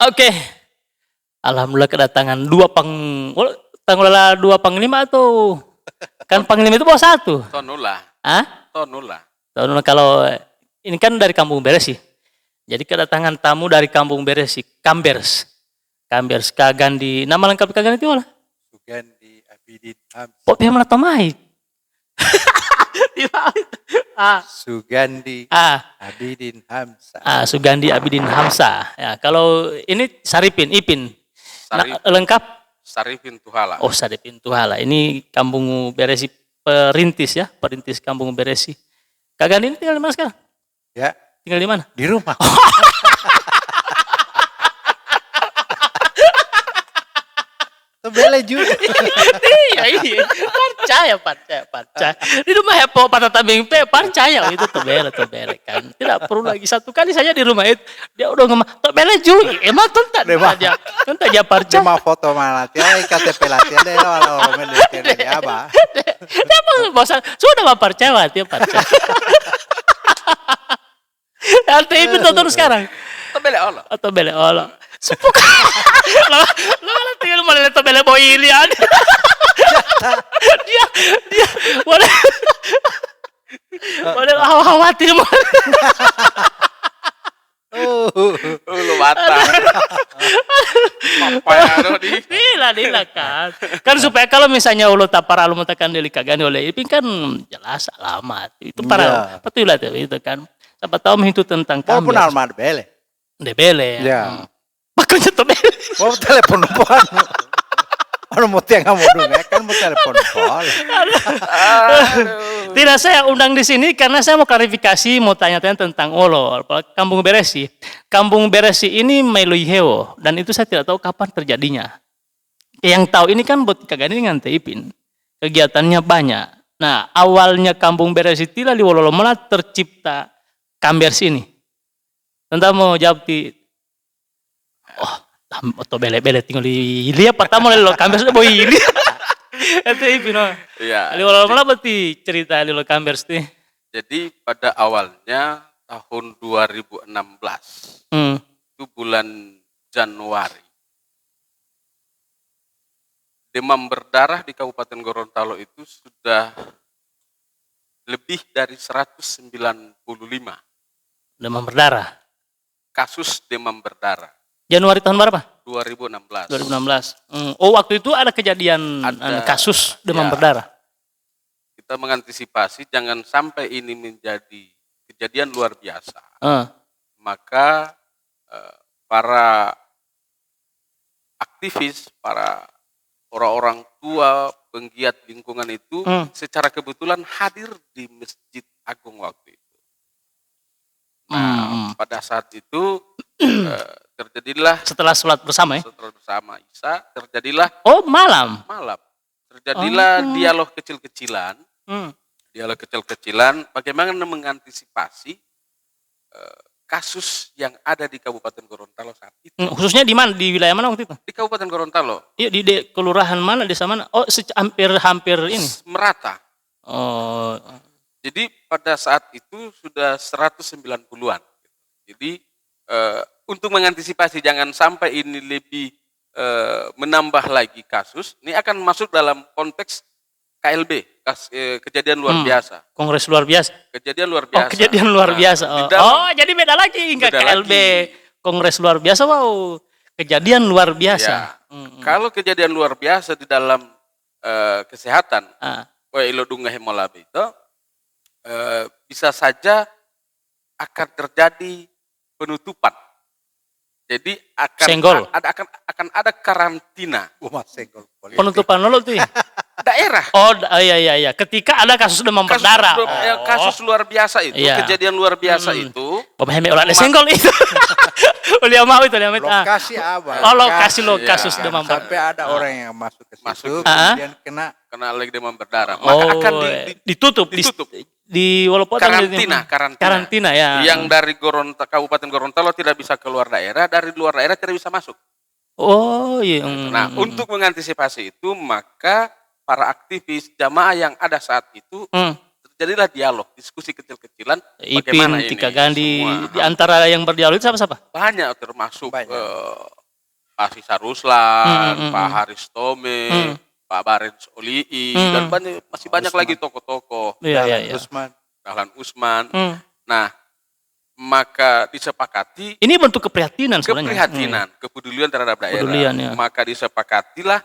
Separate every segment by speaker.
Speaker 1: Oke. Alhamdulillah kedatangan Tanggulala 2 panglima atau kan panglima itu bawa 1.
Speaker 2: Tonula.
Speaker 1: Hah?
Speaker 2: Tonula.
Speaker 1: Tahu kalau ini kan dari Kampung Beresi. Jadi kedatangan tamu dari Kampung Beresi, Kambers. Kambers Kagandi. Nama lengkap Kagandi itu apa?
Speaker 3: Sugandi Abidin Hamsa.
Speaker 1: Kok dia malah tamai?
Speaker 3: Sugandi Abidin Hamsa.
Speaker 1: Sugandi Abidin Hamsa. Ya, kalau ini Saripin, Ipin. Lengkap?
Speaker 2: Saripin Tuhala.
Speaker 1: Oh, Saripin Tuhala. Ini Kampung Beresi perintis ya, perintis Kampung Beresi. Kagandi ini tinggal di mana sekarang?
Speaker 3: Ya.
Speaker 1: Tinggal di mana?
Speaker 3: Di rumah. Tebele juga.
Speaker 1: Iya. Percaya. Di rumah Hepo Patah Tabing percaya itu tebele kan. Tidak perlu lagi 1 kali saja di rumah itu. Dia udah ngomong tebele juga. Emang tuntak aja. Tuntak aja percaya.
Speaker 3: Cuma foto malah. Ya KTP latihan deh kalau meneliti apa.
Speaker 1: Dia bosan. Sudah percaya dia percaya. LTI itu terus sekarang. Tebele Allah. Sepuk. Lo tinggal malah tebele boili ada. Dia boleh khawatir
Speaker 2: Lu mata.
Speaker 1: Dila kan. Kan supaya kalau misalnya ulo tapara lu matakan dili kagani oleh Ipin kan jelas alamat. Itu para betul lah itu kan. Siapa tahu itu tentang kami.
Speaker 3: Walaupun almat bele.
Speaker 1: Debele
Speaker 3: ya.
Speaker 1: Makanya tebele.
Speaker 3: Mau telepon pon. Orang mau tiang kamu dong kan mau telepon pon.
Speaker 1: Tidak, saya undang di sini karena saya mau klarifikasi, mau tanya-tanya tentang Kampung Beresi. Kampung Beresi ini Meluiheo dan itu saya tidak tahu kapan terjadinya. Yang tahu ini kan buat Kagani dengan Ipin. Kegiatannya banyak. Nah, awalnya Kampung Beresi tidak di Wololomola tercipta Kambers ini. Tentang mau jawab atau bele-bele tinggal di lihat pertama lo Kambers udah boy ini. Itu Ipin.
Speaker 2: Iya.
Speaker 1: Wololomola berarti cerita lo Kambers nih.
Speaker 2: Jadi pada awalnya tahun 2016 itu bulan Januari, demam berdarah di Kabupaten Gorontalo itu sudah lebih dari 195
Speaker 1: demam berdarah.
Speaker 2: Kasus demam berdarah.
Speaker 1: Januari tahun berapa?
Speaker 2: 2016.
Speaker 1: 2016. Oh, waktu itu ada kejadian kasus demam berdarah.
Speaker 2: Kita mengantisipasi jangan sampai ini menjadi kejadian luar biasa. Maka para aktivis, para orang-orang tua, penggiat lingkungan itu secara kebetulan hadir di Masjid Agung waktu itu. Nah, pada saat itu terjadilah
Speaker 1: setelah sholat bersama ya?
Speaker 2: Setelah bersama Isya terjadilah
Speaker 1: malam.
Speaker 2: Terjadilah dialog kecil-kecilan. Dialog kecil-kecilan bagaimana mengantisipasi kasus yang ada di Kabupaten Gorontalo saat itu.
Speaker 1: Khususnya di mana? Di wilayah mana waktu itu?
Speaker 2: Di Kabupaten Gorontalo.
Speaker 1: Iya, di kelurahan mana, desa mana? Oh, hampir ini.
Speaker 2: Merata.
Speaker 1: Oh.
Speaker 2: Jadi pada saat itu sudah 190-an. Jadi untuk mengantisipasi jangan sampai ini lebih menambah lagi kasus, ini akan masuk dalam konteks KLB, kejadian luar biasa.
Speaker 1: Kongres luar biasa.
Speaker 2: Kejadian luar biasa.
Speaker 1: Kejadian luar biasa. Jadi beda lagi enggak KLB. Kongres luar biasa, kejadian luar biasa.
Speaker 2: Ya. Kalau kejadian luar biasa di dalam kesehatan, ilo dunga hemolabe itu bisa saja akan terjadi penutupan. Jadi akan ada karantina.
Speaker 1: Penutupan dulu tuh.
Speaker 2: Daerah.
Speaker 1: Oh iya. Ketika ada kasus demam berdarah.
Speaker 2: Kasus luar biasa itu, kejadian luar biasa itu.
Speaker 1: Bapak ulah senggol itu. Ulia mau itu
Speaker 3: lokasi apa?
Speaker 1: Lokasi kasus demam berdarah.
Speaker 3: Sampai ada orang yang masuk ke situ, kemudian kena
Speaker 2: lagi demam berdarah. Maka akan
Speaker 1: ditutup. Di walaupun karantina ya.
Speaker 2: Yang dari Kabupaten Gorontalo tidak bisa keluar daerah, dari luar daerah tidak bisa masuk.
Speaker 1: Oh iya.
Speaker 2: Nah, untuk mengantisipasi itu maka para aktivis jamaah yang ada saat itu terjadilah dialog, diskusi kecil-kecilan bagaimana
Speaker 1: Ipin, Tika Gandhi, di antara yang berdialog itu siapa?
Speaker 2: Banyak termasuk Pak Sisa Ruslan,
Speaker 1: Hmm, hmm,
Speaker 2: Pak
Speaker 1: hmm.
Speaker 2: Haris Tome,
Speaker 1: Hmm.
Speaker 2: Pak Barens Olii,
Speaker 1: Hmm.
Speaker 2: dan masih banyak
Speaker 3: Usman.
Speaker 2: lagi tokoh-tokoh,
Speaker 1: Iya, iya,
Speaker 3: Dahlan
Speaker 1: iya.
Speaker 3: Usman.
Speaker 2: Dahlan Usman.
Speaker 1: Hmm.
Speaker 2: Nah, maka disepakati
Speaker 1: Ini bentuk keprihatinan sebenarnya.
Speaker 2: keprihatinan, kepedulian terhadap daerah.
Speaker 1: Kepedulian, ya.
Speaker 2: Maka disepakatilah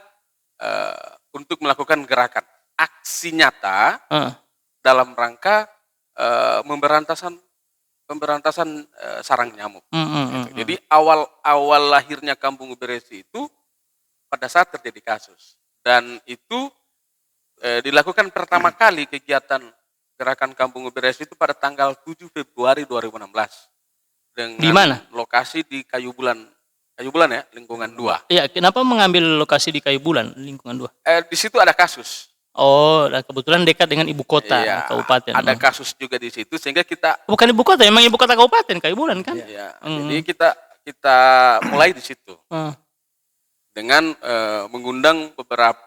Speaker 2: untuk melakukan gerakan aksi nyata
Speaker 1: Hmm.
Speaker 2: dalam rangka pemberantasan sarang nyamuk.
Speaker 1: Hmm, hmm,
Speaker 2: Gitu.
Speaker 1: hmm.
Speaker 2: Jadi awal lahirnya Kampung Beresi itu pada saat terjadi kasus, dan itu dilakukan pertama kali kegiatan gerakan Kampung Beresi itu pada tanggal 7 Februari 2016 dengan
Speaker 1: Di mana?
Speaker 2: lokasi di Kayu Bulan ya, lingkungan 2.
Speaker 1: Iya, kenapa mengambil lokasi di Kayu Bulan, lingkungan 2?
Speaker 2: Di situ ada kasus.
Speaker 1: Oh, dan kebetulan dekat dengan ibu kota
Speaker 2: Iya,
Speaker 1: kabupaten.
Speaker 2: ada kasus juga di situ sehingga kita
Speaker 1: Bukan ibu kota, emang ibu kota kabupaten Kayu Bulan kan?
Speaker 2: ya,
Speaker 1: Hmm.
Speaker 2: jadi kita mulai di situ
Speaker 1: Hmm.
Speaker 2: dengan mengundang beberapa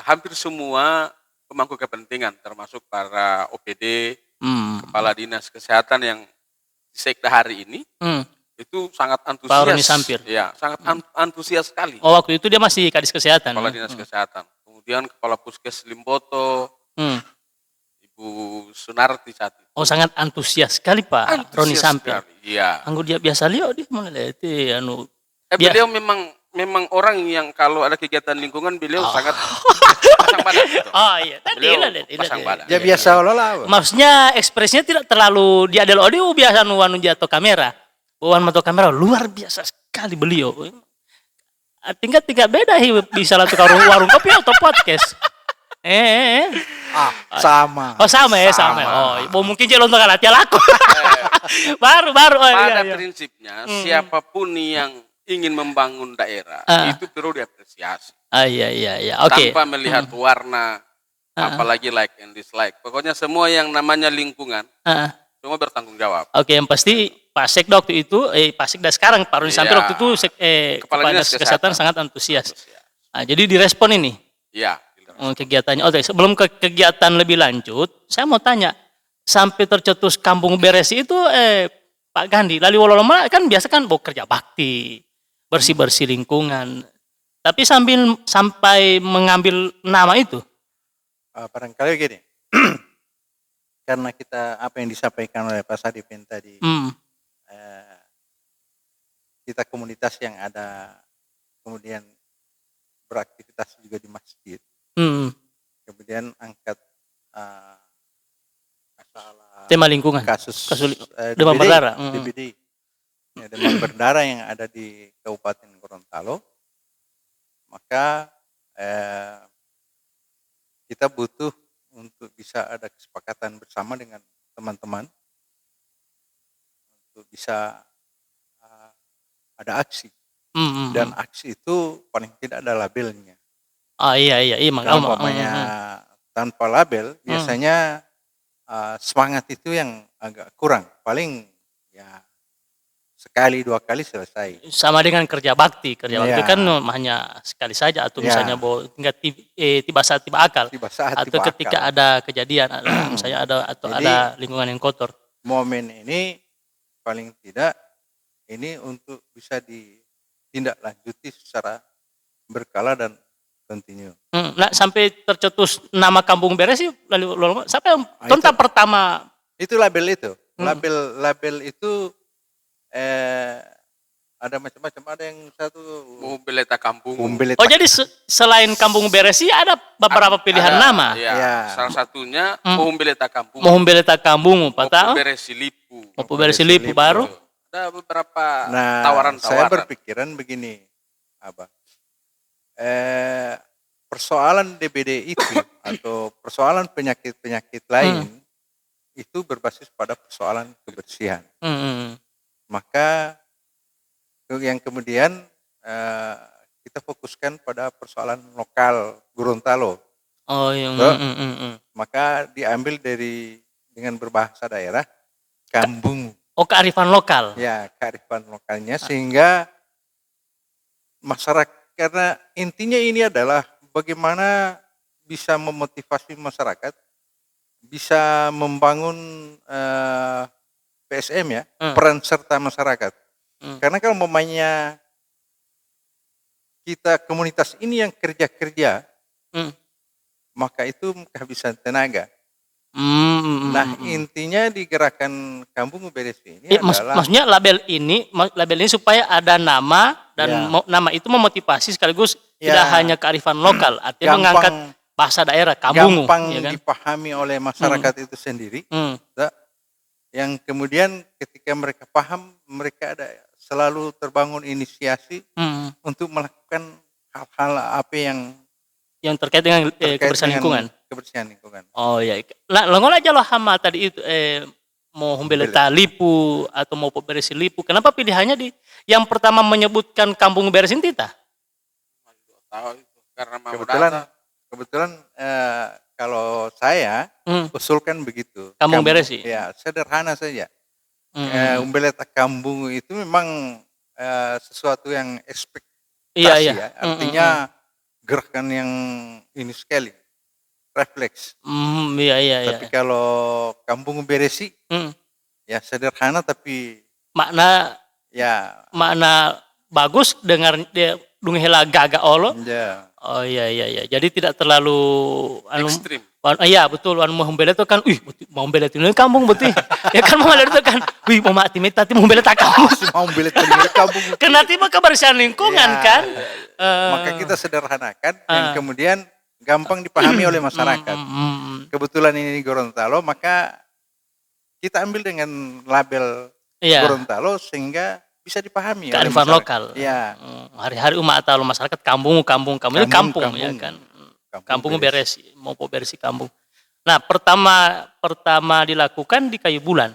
Speaker 2: hampir semua pemangku kepentingan termasuk para OPD,
Speaker 1: Hmm.
Speaker 2: kepala dinas kesehatan yang di sekda hari ini
Speaker 1: Hmm.
Speaker 2: itu sangat
Speaker 1: Pak
Speaker 2: antusias.
Speaker 1: Roni Sampir.
Speaker 2: Ya, sangat antusias sekali.
Speaker 1: Oh, waktu itu dia masih Kadis Kesehatan.
Speaker 2: Kepala dinas kesehatan. Kemudian kepala Puskes Limboto,
Speaker 1: Hmm.
Speaker 2: Ibu Sunarti saat itu.
Speaker 1: Oh, sangat antusias sekali Pak Roni
Speaker 2: Antusias
Speaker 1: Sampir.
Speaker 2: sekali, iya.
Speaker 1: Anggo dia biasa lihat dia mulai itu anu.
Speaker 2: Beliau memang orang yang kalau ada kegiatan lingkungan beliau sangat pasang badan. Gitu.
Speaker 1: Oh iya, tadi
Speaker 2: Beliau
Speaker 1: tidak.
Speaker 2: pasang badan.
Speaker 3: Ya biasa olah.
Speaker 1: Maksudnya ekspresinya tidak terlalu dia adalah audio biasa nuanu jatuh kamera. Bawan moto kamera luar biasa sekali beliau. Tingkat beda bisa lah tukar warung kopi atau podcast.
Speaker 3: Sama.
Speaker 1: Oh sama ya sama. Oh mungkin dia nonton kan hati aku. baru. Oh,
Speaker 2: Pada
Speaker 1: iya.
Speaker 2: prinsipnya siapapun yang ingin membangun daerah itu perlu diapresiasi.
Speaker 1: Iya. Oke.
Speaker 2: Tanpa melihat warna, apalagi like and dislike. Pokoknya semua yang namanya lingkungan semua bertanggung jawab.
Speaker 1: Oke, yang pasti Pak Sekda waktu itu, Pak Sekda sekarang Pak Roni Sampir waktu itu Kepala Dinas Kesehatan sangat antusias. Nah, jadi direspon ini
Speaker 2: Iya.
Speaker 1: kegiatannya. Oke, sebelum ke kegiatan lebih lanjut, saya mau tanya, sampai tercetus Kampung Beresi itu Pak Gandhi, lalu waloloma kan biasa kan mau kerja bakti, bersih-bersih lingkungan. Tapi sampai mengambil nama itu.
Speaker 3: Barangkali gini. Karena kita apa yang disampaikan oleh Pak Sadipin tadi, kita komunitas yang ada kemudian beraktivitas juga di masjid, kemudian angkat masalah
Speaker 1: Tema lingkungan.
Speaker 3: kasus
Speaker 1: demam berdarah.
Speaker 3: DBD, ya, demam berdarah yang ada di Kabupaten Gorontalo, maka kita butuh untuk bisa ada kesepakatan bersama dengan teman-teman untuk bisa ada aksi, dan aksi itu paling tidak ada labelnya.
Speaker 1: Iya
Speaker 3: Umpamanya tanpa label biasanya semangat itu yang agak kurang, paling ya sekali 2 kali selesai.
Speaker 1: Sama dengan kerja bakti kan
Speaker 3: Ya.
Speaker 1: hanya sekali saja atau
Speaker 3: Ya.
Speaker 1: misalnya tinggal tiba saat tiba akal
Speaker 3: Tiba saat
Speaker 1: atau
Speaker 3: tiba
Speaker 1: ketika
Speaker 3: akal.
Speaker 1: ada kejadian misalnya
Speaker 3: Jadi,
Speaker 1: ada lingkungan yang kotor.
Speaker 3: Momen ini paling tidak ini untuk bisa ditindaklanjuti secara berkala dan kontinu.
Speaker 1: Nah, sampai tercetus nama Kampung Beresi lalu siapa yang contoh pertama
Speaker 3: Itu label itu. Label itu ada macam-macam, ada yang satu
Speaker 2: Mumbeleta Kampung.
Speaker 3: Mumbeleta.
Speaker 1: Oh jadi selain Kampung Beresi ada beberapa pilihan
Speaker 2: Ada,
Speaker 1: nama.
Speaker 2: Ya.
Speaker 3: Ya.
Speaker 2: Salah satunya Mumbeleta Kampung.
Speaker 1: Mumbeleta Kampung, patah.
Speaker 2: Beresi Lipu.
Speaker 1: Mau Beresi Lipu baru.
Speaker 2: Ada beberapa
Speaker 3: Nah,
Speaker 2: tawaran-tawaran.
Speaker 3: saya berpikiran begini, Abah. Persoalan DBD itu atau persoalan penyakit-penyakit lain itu berbasis pada persoalan kebersihan. Maka yang kemudian kita fokuskan pada persoalan lokal Gorontalo.
Speaker 1: Oh yang
Speaker 3: Maka diambil dengan berbahasa daerah Kambung.
Speaker 1: Oh kearifan lokal.
Speaker 3: Ya, kearifan lokalnya sehingga masyarakat, karena intinya ini adalah bagaimana bisa memotivasi masyarakat, bisa membangun PSM ya, peran serta masyarakat. Karena kalau umpamanya kita komunitas ini yang kerja-kerja,
Speaker 1: Hmm.
Speaker 3: maka itu kehabisan tenaga.
Speaker 1: Hmm.
Speaker 3: Nah, intinya di gerakan Kampung Bersih ini
Speaker 1: Mas-
Speaker 3: adalah
Speaker 1: maksudnya label ini supaya ada nama dan
Speaker 3: Ya.
Speaker 1: nama itu memotivasi sekaligus
Speaker 3: Ya.
Speaker 1: tidak hanya kearifan lokal, artinya mengangkat bahasa daerah Kambungu,
Speaker 3: gampang
Speaker 1: ya kan?
Speaker 3: dipahami oleh masyarakat itu sendiri.
Speaker 1: Hmm.
Speaker 3: Yang kemudian ketika mereka paham, mereka ada selalu terbangun inisiasi
Speaker 1: Hmm.
Speaker 3: untuk melakukan hal-hal apa yang
Speaker 1: Yang terkait dengan
Speaker 3: terkait
Speaker 1: kebersihan
Speaker 3: dengan
Speaker 1: lingkungan.
Speaker 3: kebersihan lingkungan.
Speaker 1: Oh ya, longon aja lo hama tadi itu mau humbeleta lipu atau mau bersih lipu. Kenapa pilihannya di yang pertama menyebutkan Kampung Beresin Tita?
Speaker 2: Tahu itu karena mau
Speaker 3: Kebetulan
Speaker 2: data.
Speaker 3: kebetulan kalau saya
Speaker 1: Hmm.
Speaker 3: usulkan begitu.
Speaker 1: Kampung Bersih.
Speaker 3: Ya, sederhana saja.
Speaker 1: Hmm.
Speaker 3: Umbeleta Kambung itu memang sesuatu yang ekspektasi
Speaker 1: Iya, iya.
Speaker 3: ya. Artinya gerakan yang ini sekali, refleks.
Speaker 1: Iya, iya, iya.
Speaker 3: Tapi kalau Kampung Bersih
Speaker 1: Hmm.
Speaker 3: ya sederhana tapi
Speaker 1: Makna bagus dengar dia dunghela gaga olo.
Speaker 3: ya
Speaker 1: Oh iya, iya, iya. Jadi tidak terlalu
Speaker 2: Ekstrim.
Speaker 1: Iya betul, mau humbela itu kan, mau humbela itu kampung betul. Ya kan mau humbela itu kan, mau mati tati mau humbela tak kampung.
Speaker 3: mau umbeleta Kampung.
Speaker 1: Kena tiba kebersihan lingkungan
Speaker 3: Ya.
Speaker 1: kan.
Speaker 3: Maka kita sederhanakan yang kemudian gampang dipahami oleh masyarakat. Kebetulan ini di Gorontalo, maka kita ambil dengan label
Speaker 1: Iya.
Speaker 3: Gorontalo sehingga bisa dipahami oleh
Speaker 1: Kearifan
Speaker 3: masyarakat.
Speaker 1: lokal.
Speaker 3: Ya.
Speaker 1: Hari-hari umat atau masyarakat kampung ini kampung ya
Speaker 3: Kampung.
Speaker 1: kan. Kampung beres, mau bersih kampung. Nah, pertama dilakukan di Kayu Bulan.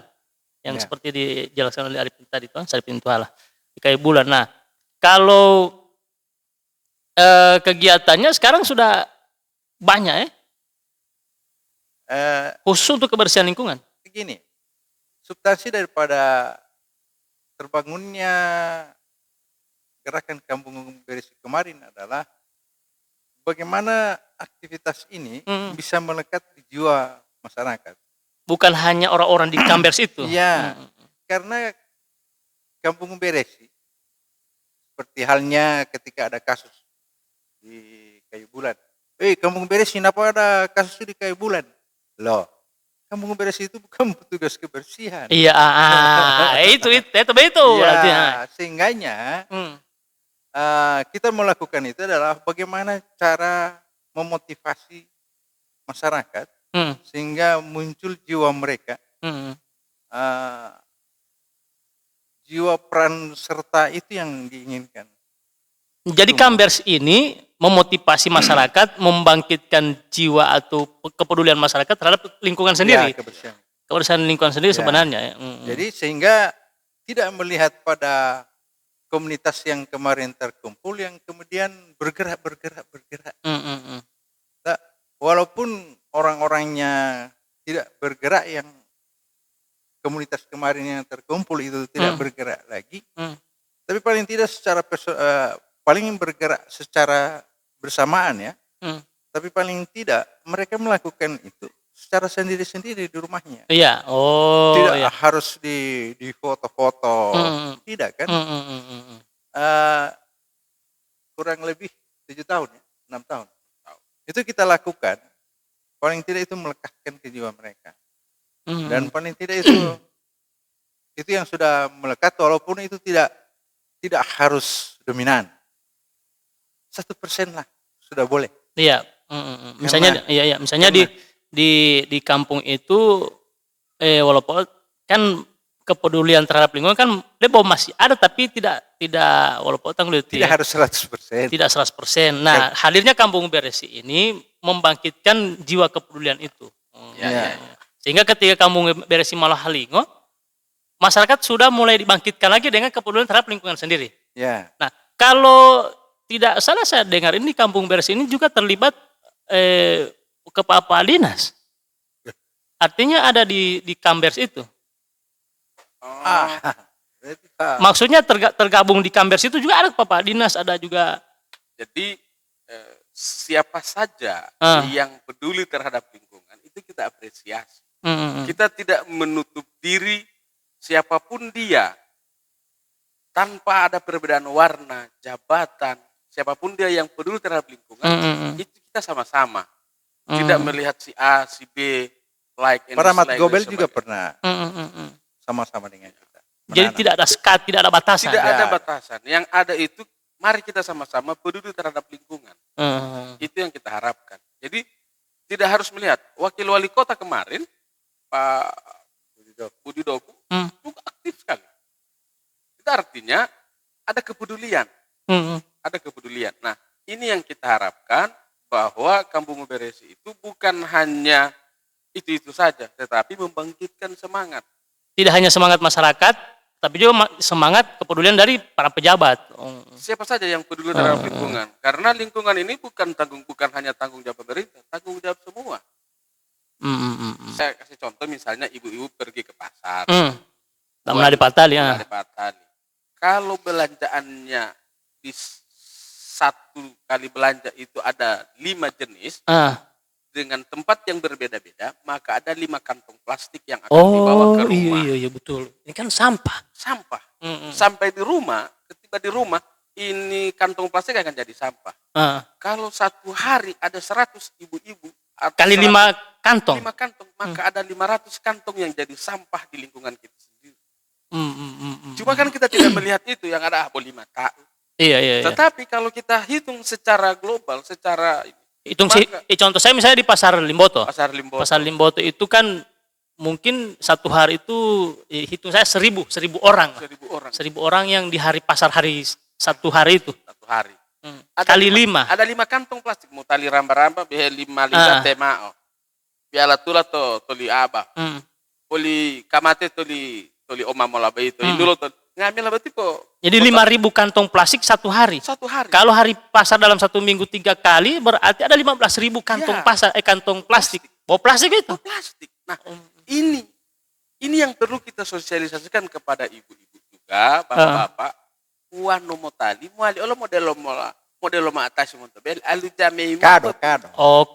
Speaker 1: Yang
Speaker 3: Ya.
Speaker 1: seperti dijelaskan oleh Arifin tadi tuh, Sarifin Tuhala. Di Kayu Bulan. Nah, kalau kegiatannya sekarang sudah banyak ya, khusus untuk kebersihan lingkungan.
Speaker 3: Begini, substansi daripada terbangunnya gerakan Kampung Bersih kemarin adalah bagaimana aktivitas ini bisa melekat di jiwa masyarakat.
Speaker 1: Bukan hanya orang-orang di Kambers itu.
Speaker 3: Iya, karena Kampung Bersih seperti halnya ketika ada kasus di Kayu Bulan. Kampung Bersih, kenapa ada kasus di Kayu Bulan? Loh, Kampung Bersih itu bukan petugas kebersihan.
Speaker 1: Iya, itu betul.
Speaker 3: Ya, sehingganya kita melakukan itu adalah bagaimana cara memotivasi masyarakat sehingga muncul jiwa mereka, jiwa peran serta itu yang diinginkan.
Speaker 1: Jadi Kambers ini memotivasi masyarakat, membangkitkan jiwa atau kepedulian masyarakat terhadap lingkungan sendiri.
Speaker 3: Ya, kebersihan.
Speaker 1: Kebersihan lingkungan sendiri sebenarnya.
Speaker 3: Jadi sehingga tidak melihat pada komunitas yang kemarin terkumpul yang kemudian bergerak. Nah, walaupun orang-orangnya tidak bergerak, yang komunitas kemarin yang terkumpul itu tidak bergerak lagi, tapi paling tidak paling bergerak secara bersamaan ya. Tapi paling tidak mereka melakukan itu secara sendiri-sendiri di rumahnya.
Speaker 1: Iya,
Speaker 3: Tidak harus di foto-foto, tidak kan? Kurang lebih 7 tahun ya, 6 tahun. Itu kita lakukan, paling tidak itu melekatkan ke jiwa mereka. Dan paling tidak itu yang sudah melekat, walaupun itu tidak harus dominan. 1% lah sudah boleh.
Speaker 1: Iya, misalnya misalnya di kampung itu walaupun kan kepedulian terhadap lingkungan kan dia masih ada, tapi tidak walaupun
Speaker 3: tidak harus 100%.
Speaker 1: Tidak 100%. Nah, hadirnya Kampung Bersih ini membangkitkan jiwa kepedulian itu. Sehingga ketika Kampung Bersih Malahalingo, masyarakat sudah mulai dibangkitkan lagi dengan kepedulian terhadap lingkungan sendiri.
Speaker 3: Ya.
Speaker 1: Nah, kalau tidak salah saya dengar ini Kampung Bersih ini juga terlibat kepala dinas. Artinya ada di Kambers itu. Maksudnya tergabung di Kambers itu juga ada kepala dinas, ada juga.
Speaker 2: Jadi siapa saja yang peduli terhadap lingkungan itu kita apresiasi. Kita tidak menutup diri siapapun dia, tanpa ada perbedaan warna, jabatan, siapapun dia yang peduli terhadap lingkungan, itu kita sama-sama.
Speaker 1: Mm.
Speaker 2: Tidak melihat si A, si B, like and
Speaker 3: Para Mat
Speaker 2: dislike dan
Speaker 3: Gobel juga
Speaker 2: sebagainya.
Speaker 3: pernah
Speaker 1: Mm.
Speaker 3: sama-sama dengan kita.
Speaker 1: Jadi
Speaker 3: Menanam.
Speaker 1: tidak ada sekat, tidak ada batasan.
Speaker 2: Tidak ada
Speaker 3: Ya.
Speaker 2: batasan. Yang ada itu, mari kita sama-sama peduli terhadap lingkungan. Itu yang kita harapkan. Jadi tidak harus melihat. Wakil wali kota kemarin, Pak Budi Doku, juga aktif sekali. Itu artinya ada kepedulian. Ada kepedulian. Nah, ini yang kita harapkan, bahwa Kampung Beresi itu bukan hanya itu saja, tetapi membangkitkan semangat.
Speaker 1: Tidak hanya semangat masyarakat, tapi juga semangat kepedulian dari para pejabat.
Speaker 2: Siapa saja yang peduli terhadap lingkungan. Karena lingkungan ini bukan hanya tanggung jawab pemerintah, tanggung jawab semua. Saya kasih contoh misalnya ibu-ibu pergi ke pasar.
Speaker 1: Di Patali ya.
Speaker 2: Di Patali. Kalau belanjaannya di satu kali belanja itu ada 5 jenis, dengan tempat yang berbeda-beda, maka ada 5 kantong plastik yang akan dibawa ke rumah.
Speaker 1: Iya betul. Ini kan sampah.
Speaker 2: Sampah. Sampai di rumah, ketika di rumah, ini kantong plastik akan jadi sampah. Kalau satu hari ada 100 ibu-ibu,
Speaker 1: Kali 5 kantong.
Speaker 2: 5 kantong, maka ada 500 kantong yang jadi sampah di lingkungan kita sendiri. Cuma kan kita tidak melihat itu, yang ada boleh 5 tahun.
Speaker 1: Iya.
Speaker 2: Tetapi kalau kita hitung secara global, secara
Speaker 1: contoh saya misalnya di Pasar Limboto.
Speaker 2: Pasar
Speaker 1: Limboto itu kan mungkin satu hari itu hitung saya 1000 orang. 1000 orang yang di pasar hari satu hari itu.
Speaker 2: Satu hari.
Speaker 1: Kali 5.
Speaker 2: Ada 5 kantong plastik, mau tali ramba-ramba, biar 5 liter temao. Biala tula toli aba. Poli kamate toli oma mola itu. Indulo ngambil apa tipo.
Speaker 1: Jadi 5.000 kantong plastik satu hari.
Speaker 2: Satu hari.
Speaker 1: Kalau hari pasar dalam 1 minggu 3 kali, berarti ada 15.000 kantong kantong plastik. Bawa plastik itu.
Speaker 2: Plastik. Nah, ini yang perlu kita sosialisasikan kepada ibu-ibu juga, bapak-bapak. Wano motali, muali olo modelo ma atas montobel, alu jamei
Speaker 3: Kado.
Speaker 1: Oh.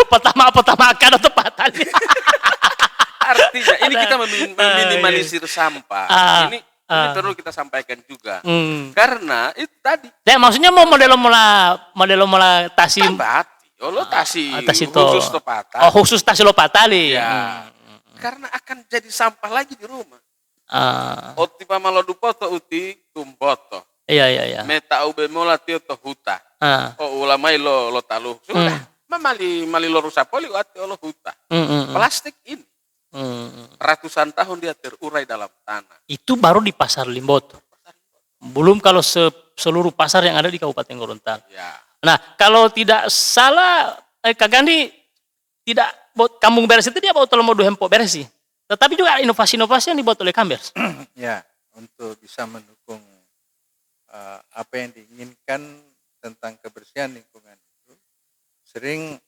Speaker 1: pertama kado tepat tadi.
Speaker 2: Artinya ini kita meminimalisir sampah. Ini perlu kita sampaikan juga. Karena itu tadi.
Speaker 1: Ya, maksudnya mau modelo mola tasi.
Speaker 2: Tasi khusus topatali.
Speaker 1: Oh, khusus tasi lopatali.
Speaker 2: Ya. Karena akan jadi sampah lagi di rumah. Oti pamalo dupoto uti tumpoto.
Speaker 1: Iya.
Speaker 2: Meta ube mola tio to huta. Ulamai lo taluh. Sudah. Mali lo rusapoli ati lo huta. Plastik ini. Ratusan tahun dia terurai dalam tanah.
Speaker 1: Itu baru di Pasar Limboto. Belum kalau seluruh pasar yang ada di Kabupaten Gorontalo.
Speaker 2: Ya.
Speaker 1: Nah, kalau tidak salah, Kak Gandhi tidak Kampung Beres itu dia bawa tolong modu hempo beresi. Tetapi juga ada inovasi-inovasi yang dibuat oleh Kambers.
Speaker 3: Ya, untuk bisa mendukung apa yang diinginkan tentang kebersihan lingkungan itu, sering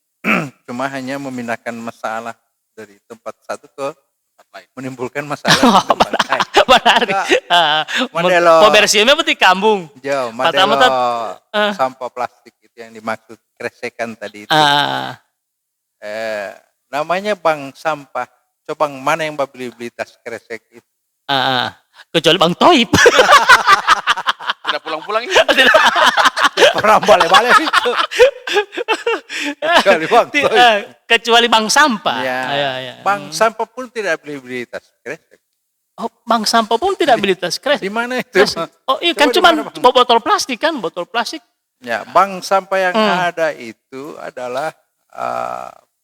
Speaker 3: cuma hanya memindahkan masalah dari tempat satu ke tempat lain, menimbulkan masalah di tempat lain. Modelo
Speaker 1: pembersihannya berarti kambung.
Speaker 3: Jauh, modelo sampah plastik itu yang dimaksud kresekan tadi itu. Namanya bank sampah. Coba mana yang beli tas kresek itu?
Speaker 1: Kecuali Bang Toib.
Speaker 2: Tidak pulang-pulang ini.
Speaker 3: Orang balik-balik itu.
Speaker 1: Kecuali Bang Sampah.
Speaker 3: Ya. Bang Sampah pun tidak beli tas kresek.
Speaker 1: Oh, Bang Sampah pun tidak beli tas kresek.
Speaker 3: Di mana itu?
Speaker 1: Oh iya kan cuma botol plastik kan, botol plastik.
Speaker 3: Ya, bank sampah yang ada itu adalah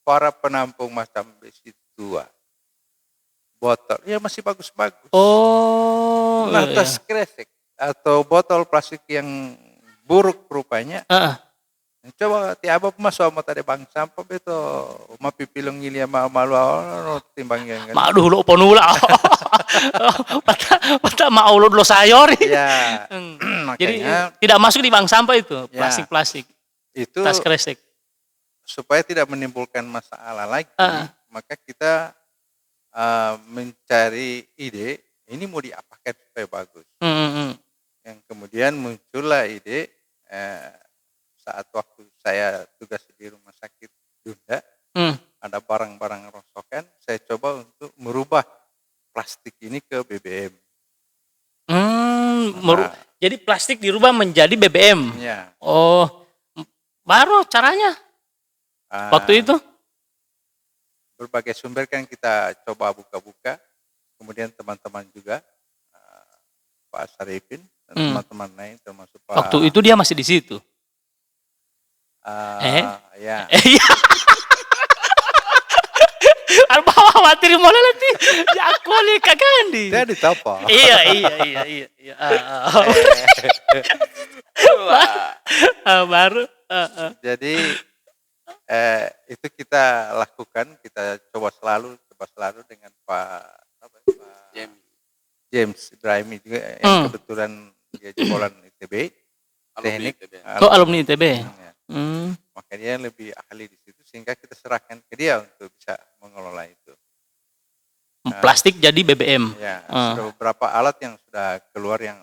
Speaker 3: para penampung macam besi tua. Botol, ya masih bagus-bagus.
Speaker 1: Oh.
Speaker 3: Nah, tas kresek atau botol plastik yang buruk rupanya. Coba tiaba masuk sama tadi bang sampah beto, mapipilong ilia malu timbang yang.
Speaker 1: Maduh lo ponula. Pata mau lo sayori.
Speaker 3: Ya.
Speaker 1: Jadi tidak masuk di bank sampah itu plastik-plastik.
Speaker 3: Itu
Speaker 1: tas kresek.
Speaker 3: Supaya tidak menimbulkan masalah lagi, maka kita mencari ide ini mau diapakan supaya bagus. Yang kemudian muncullah ide saat waktu saya tugas di rumah sakit Dunda, ada barang-barang rongsokan, saya coba untuk merubah plastik ini ke BBM.
Speaker 1: Jadi plastik dirubah menjadi BBM.
Speaker 3: Ya.
Speaker 1: Oh, baru caranya waktu itu?
Speaker 3: Berbagai sumber kan kita coba buka-buka, kemudian teman-teman juga, Pak Sarifin dan teman-teman lain termasuk Pak.
Speaker 1: Waktu itu dia masih di situ.
Speaker 3: Ya.
Speaker 1: Iya. Arba khawatir mulai nanti. Ya aku nih kagandi.
Speaker 3: Dia ditapa.
Speaker 1: Iya. Baru.
Speaker 3: Jadi itu kita lakukan, kita coba selalu dengan Pak James Ibrahimi juga yang kebetulan dia jebolan ITB, teknik.
Speaker 1: Alumni ITB.
Speaker 3: Ya. Makanya dia lebih ahli di situ sehingga kita serahkan ke dia untuk bisa mengelola itu.
Speaker 1: Plastik jadi BBM.
Speaker 3: Ya, sudah beberapa alat yang sudah keluar yang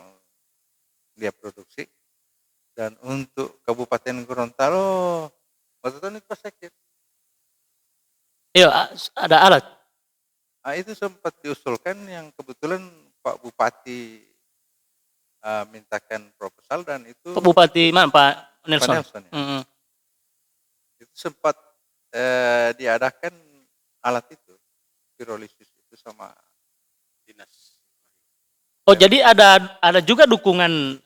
Speaker 3: dia produksi. Dan untuk Kabupaten Gorontalo, waktu itu ini Pak Sekjen.
Speaker 1: Iya, ada alat.
Speaker 3: Itu sempat diusulkan yang kebetulan Pak Bupati mintakan proposal dan itu
Speaker 1: Pak Bupati mana Pak Nelson?
Speaker 3: Ya. Itu sempat diadakan alat itu, pirolisis itu sama dinas.
Speaker 1: Oh, jadi ada juga dukungan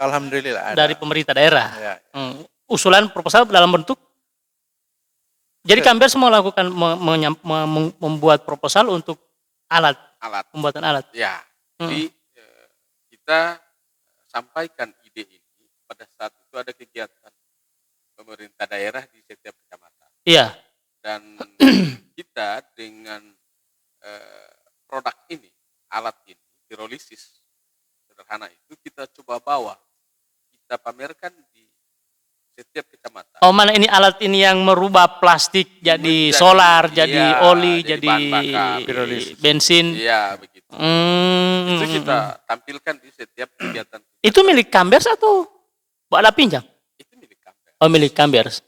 Speaker 3: Alhamdulillah ada.
Speaker 1: Dari pemerintah daerah.
Speaker 3: Ya.
Speaker 1: Usulan proposal dalam bentuk. Jadi Kambers mau lakukan membuat proposal untuk pembuatan alat.
Speaker 2: Ya. Jadi kita sampaikan ide ini pada saat itu ada kegiatan pemerintah daerah di setiap kecamatan.
Speaker 1: Iya.
Speaker 2: Dan kita dengan produk ini, alat ini, pirolisis sederhana itu kita coba bawa, kita pamerkan di setiap kecamatan.
Speaker 1: Oh, mana ini alat ini yang merubah plastik jadi solar, jadi oli, jadi bensin.
Speaker 2: Iya, begitu. Itu kita tampilkan di setiap kegiatan.
Speaker 1: Itu milik Kambers atau ada pinjam?
Speaker 2: Itu milik Kambers.
Speaker 1: Oh, milik Kambers.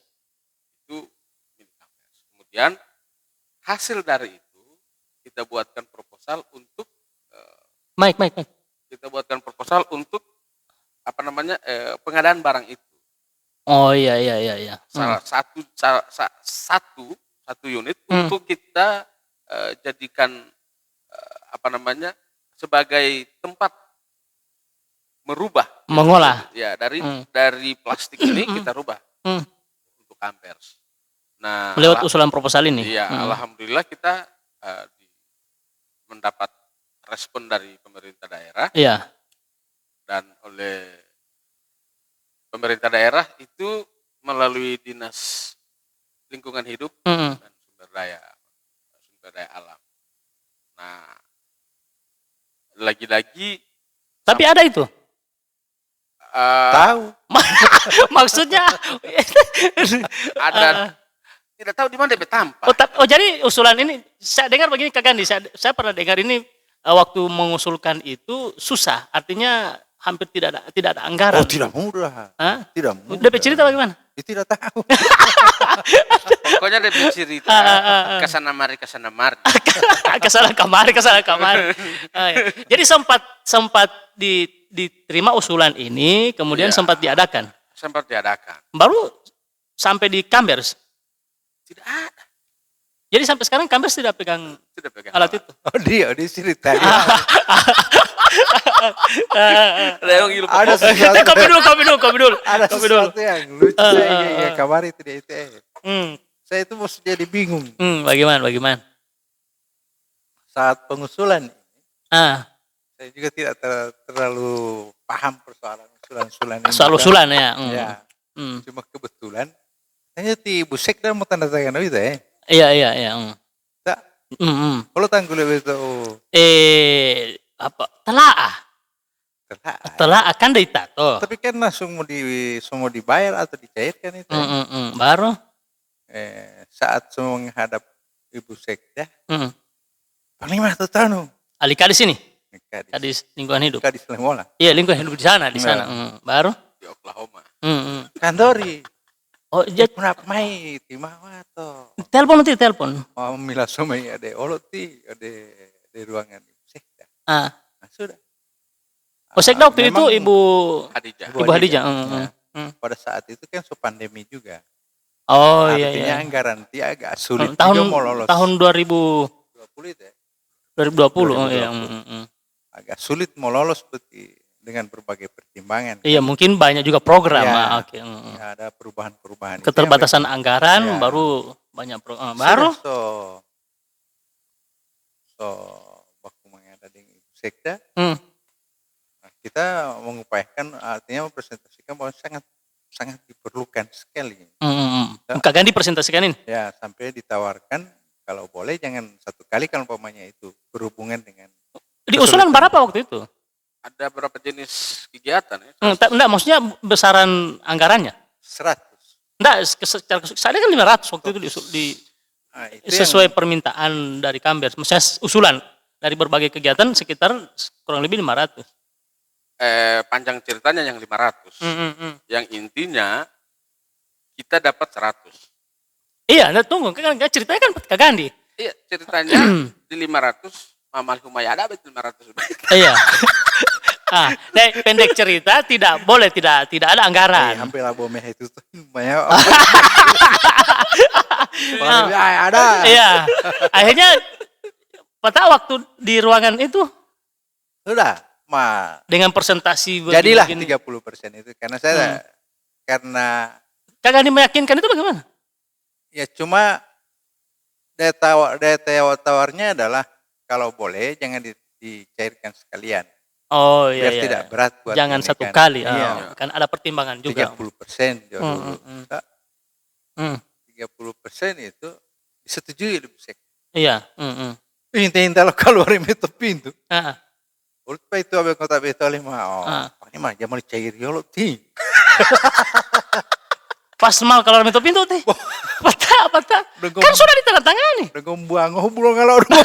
Speaker 2: Itu milik Kambers. Kemudian hasil dari itu kita buatkan proposal untuk
Speaker 1: Mike.
Speaker 2: Kita buatkan proposal untuk pengadaan barang itu.
Speaker 1: Oh iya.
Speaker 2: Salah satu unit untuk kita jadikan sebagai tempat mengolah. Ya, dari plastik ini kita rubah untuk Kambers. Nah,
Speaker 1: lewat usulan proposal ini.
Speaker 2: Iya, alhamdulillah kita mendapat respon dari pemerintah daerah.
Speaker 1: Iya.
Speaker 2: Dan oleh pemerintah daerah itu melalui Dinas Lingkungan Hidup dan Sumber Daya Alam. Nah, lagi-lagi.
Speaker 1: Tapi ada itu.
Speaker 3: Tahu.
Speaker 1: Maksudnya
Speaker 2: ada. Tidak tahu di mana dia tampak.
Speaker 1: Oh, jadi usulan ini saya dengar begini Kak Gandhi. Saya pernah dengar ini waktu mengusulkan itu susah. Artinya hampir tidak ada anggaran.
Speaker 3: Oh, tidak mudah.
Speaker 1: Hah?
Speaker 3: Tidak mudah.
Speaker 1: DP cerita bagaimana?
Speaker 3: Tidak tahu.
Speaker 2: Pokoknya DP cerita kesana mari.
Speaker 1: kesana kamari. Jadi sempat diterima usulan ini, kemudian sempat diadakan. Baru sampai di Kambers.
Speaker 2: Tidak ada.
Speaker 1: Jadi sampai sekarang Kambers tidak pegang alat itu.
Speaker 3: Oh, dia cerita.
Speaker 1: Ada sesuatu. Kopi dulu.
Speaker 3: Ada sesuatu yang lucu saya kabar itu di ITE. Saya itu mesti jadi bingung.
Speaker 1: Bagaimana?
Speaker 3: Saat pengusulan ini,
Speaker 1: saya
Speaker 3: juga tidak terlalu paham persoalan usulan ini.
Speaker 1: Soal usulan ya.
Speaker 3: Ya. Cuma kebetulan hanya di Busek dan mau tanda tangan itu ya.
Speaker 1: Iya.
Speaker 3: Tak. Kalau tanggul itu.
Speaker 1: Apa? Telaah kan dari tato.
Speaker 3: Tapi kan langsung mau dibayar atau dicairkan itu.
Speaker 1: Baru.
Speaker 3: Saat semua menghadap Ibu Sekda. Paling mah tuh tahu.
Speaker 1: Kadis ini. Kadis lingkungan hidup.
Speaker 3: Kadis Lemola.
Speaker 1: Iya, lingkungan hidup di sana. Baru.
Speaker 2: Di Oklahoma.
Speaker 3: Kandori.
Speaker 1: Oh, jadi
Speaker 3: kenapa mai timah to?
Speaker 1: Telepon.
Speaker 3: Oh, mila somai ada olot ti ada di ruangan Sekda.
Speaker 1: Nah,
Speaker 3: sudah.
Speaker 1: Oh, Sekda waktu itu
Speaker 3: memang
Speaker 1: Ibu
Speaker 2: Hadijah.
Speaker 1: Ibu Hadijah.
Speaker 3: Ya, pada saat itu kan pandemi juga.
Speaker 1: Oh iya
Speaker 3: Artinya
Speaker 1: iya.
Speaker 3: anggaran dia agak sulit
Speaker 1: Tahun
Speaker 3: juga mau lolos.
Speaker 1: tahun
Speaker 3: 20 itu ya.
Speaker 1: 2020. Oh iya.
Speaker 3: 2020. Agak sulit mau lolos dengan berbagai pertimbangan.
Speaker 1: Iya, mungkin banyak juga program.
Speaker 3: Ya,
Speaker 1: Oke.
Speaker 3: ya, ada perubahan-perubahan.
Speaker 1: Keterbatasan anggaran
Speaker 3: Ya.
Speaker 1: baru banyak baru.
Speaker 3: So baku mengada dengan Ibu Sekda.
Speaker 1: Hmm.
Speaker 3: Nah, kita mengupayakan artinya mempresentasikan bahwa sangat diperlukan sekali.
Speaker 1: Kak Gandhi presentasikan ini.
Speaker 3: Ya, sampai ditawarkan kalau boleh jangan satu kali kalau umpamanya itu berhubungan dengan
Speaker 1: Di usulan berapa waktu itu?
Speaker 2: Ada berapa jenis kegiatan ya?
Speaker 1: Enggak, maksudnya besaran anggarannya.
Speaker 3: 100.
Speaker 1: Enggak, secara saya kan 500 waktu itu
Speaker 3: Nah, itu
Speaker 1: sesuai permintaan dari Kambers. Maksudnya usulan dari berbagai kegiatan sekitar kurang lebih 500.
Speaker 2: Panjang ceritanya yang 500. Yang intinya kita dapat 100.
Speaker 1: Iya, nah tunggu, kan ceritanya kan Kak Gandhi.
Speaker 2: Iya, ceritanya di 500 Mamal Humaya ada 500.
Speaker 1: Iya. Pendek cerita tidak boleh tidak ada anggaran.
Speaker 3: hampir Abu Meh itu tuh lumayan. Ada.
Speaker 1: Iya. Akhirnya pada waktu di ruangan itu
Speaker 3: Sudah,
Speaker 1: dengan presentasi
Speaker 3: jadilah
Speaker 1: begini.
Speaker 3: 30% itu karena saya karena
Speaker 1: Kak Gandhi meyakinkan itu bagaimana?
Speaker 3: ya cuma daya tawarnya adalah kalau boleh jangan dicairkan sekalian.
Speaker 1: Oh
Speaker 3: Biar
Speaker 1: iya.
Speaker 3: tidak berat buat
Speaker 1: jangan
Speaker 3: ini
Speaker 1: satu
Speaker 3: kan.
Speaker 1: kali.
Speaker 3: Iya.
Speaker 1: Kan ada pertimbangan juga.
Speaker 3: 30% dulu. 30% itu disetujui oleh Busek.
Speaker 1: Iya.
Speaker 3: Pinta kalau itu pintu.
Speaker 1: Ah.
Speaker 3: Ulit pa itu abang kota beto lima. Ini mah jangan cair yolo ti.
Speaker 1: Pas mal kalau itu pintu teh. Patah. Kan sudah ditandatangani.
Speaker 3: Dengan buang buang kalau rumah.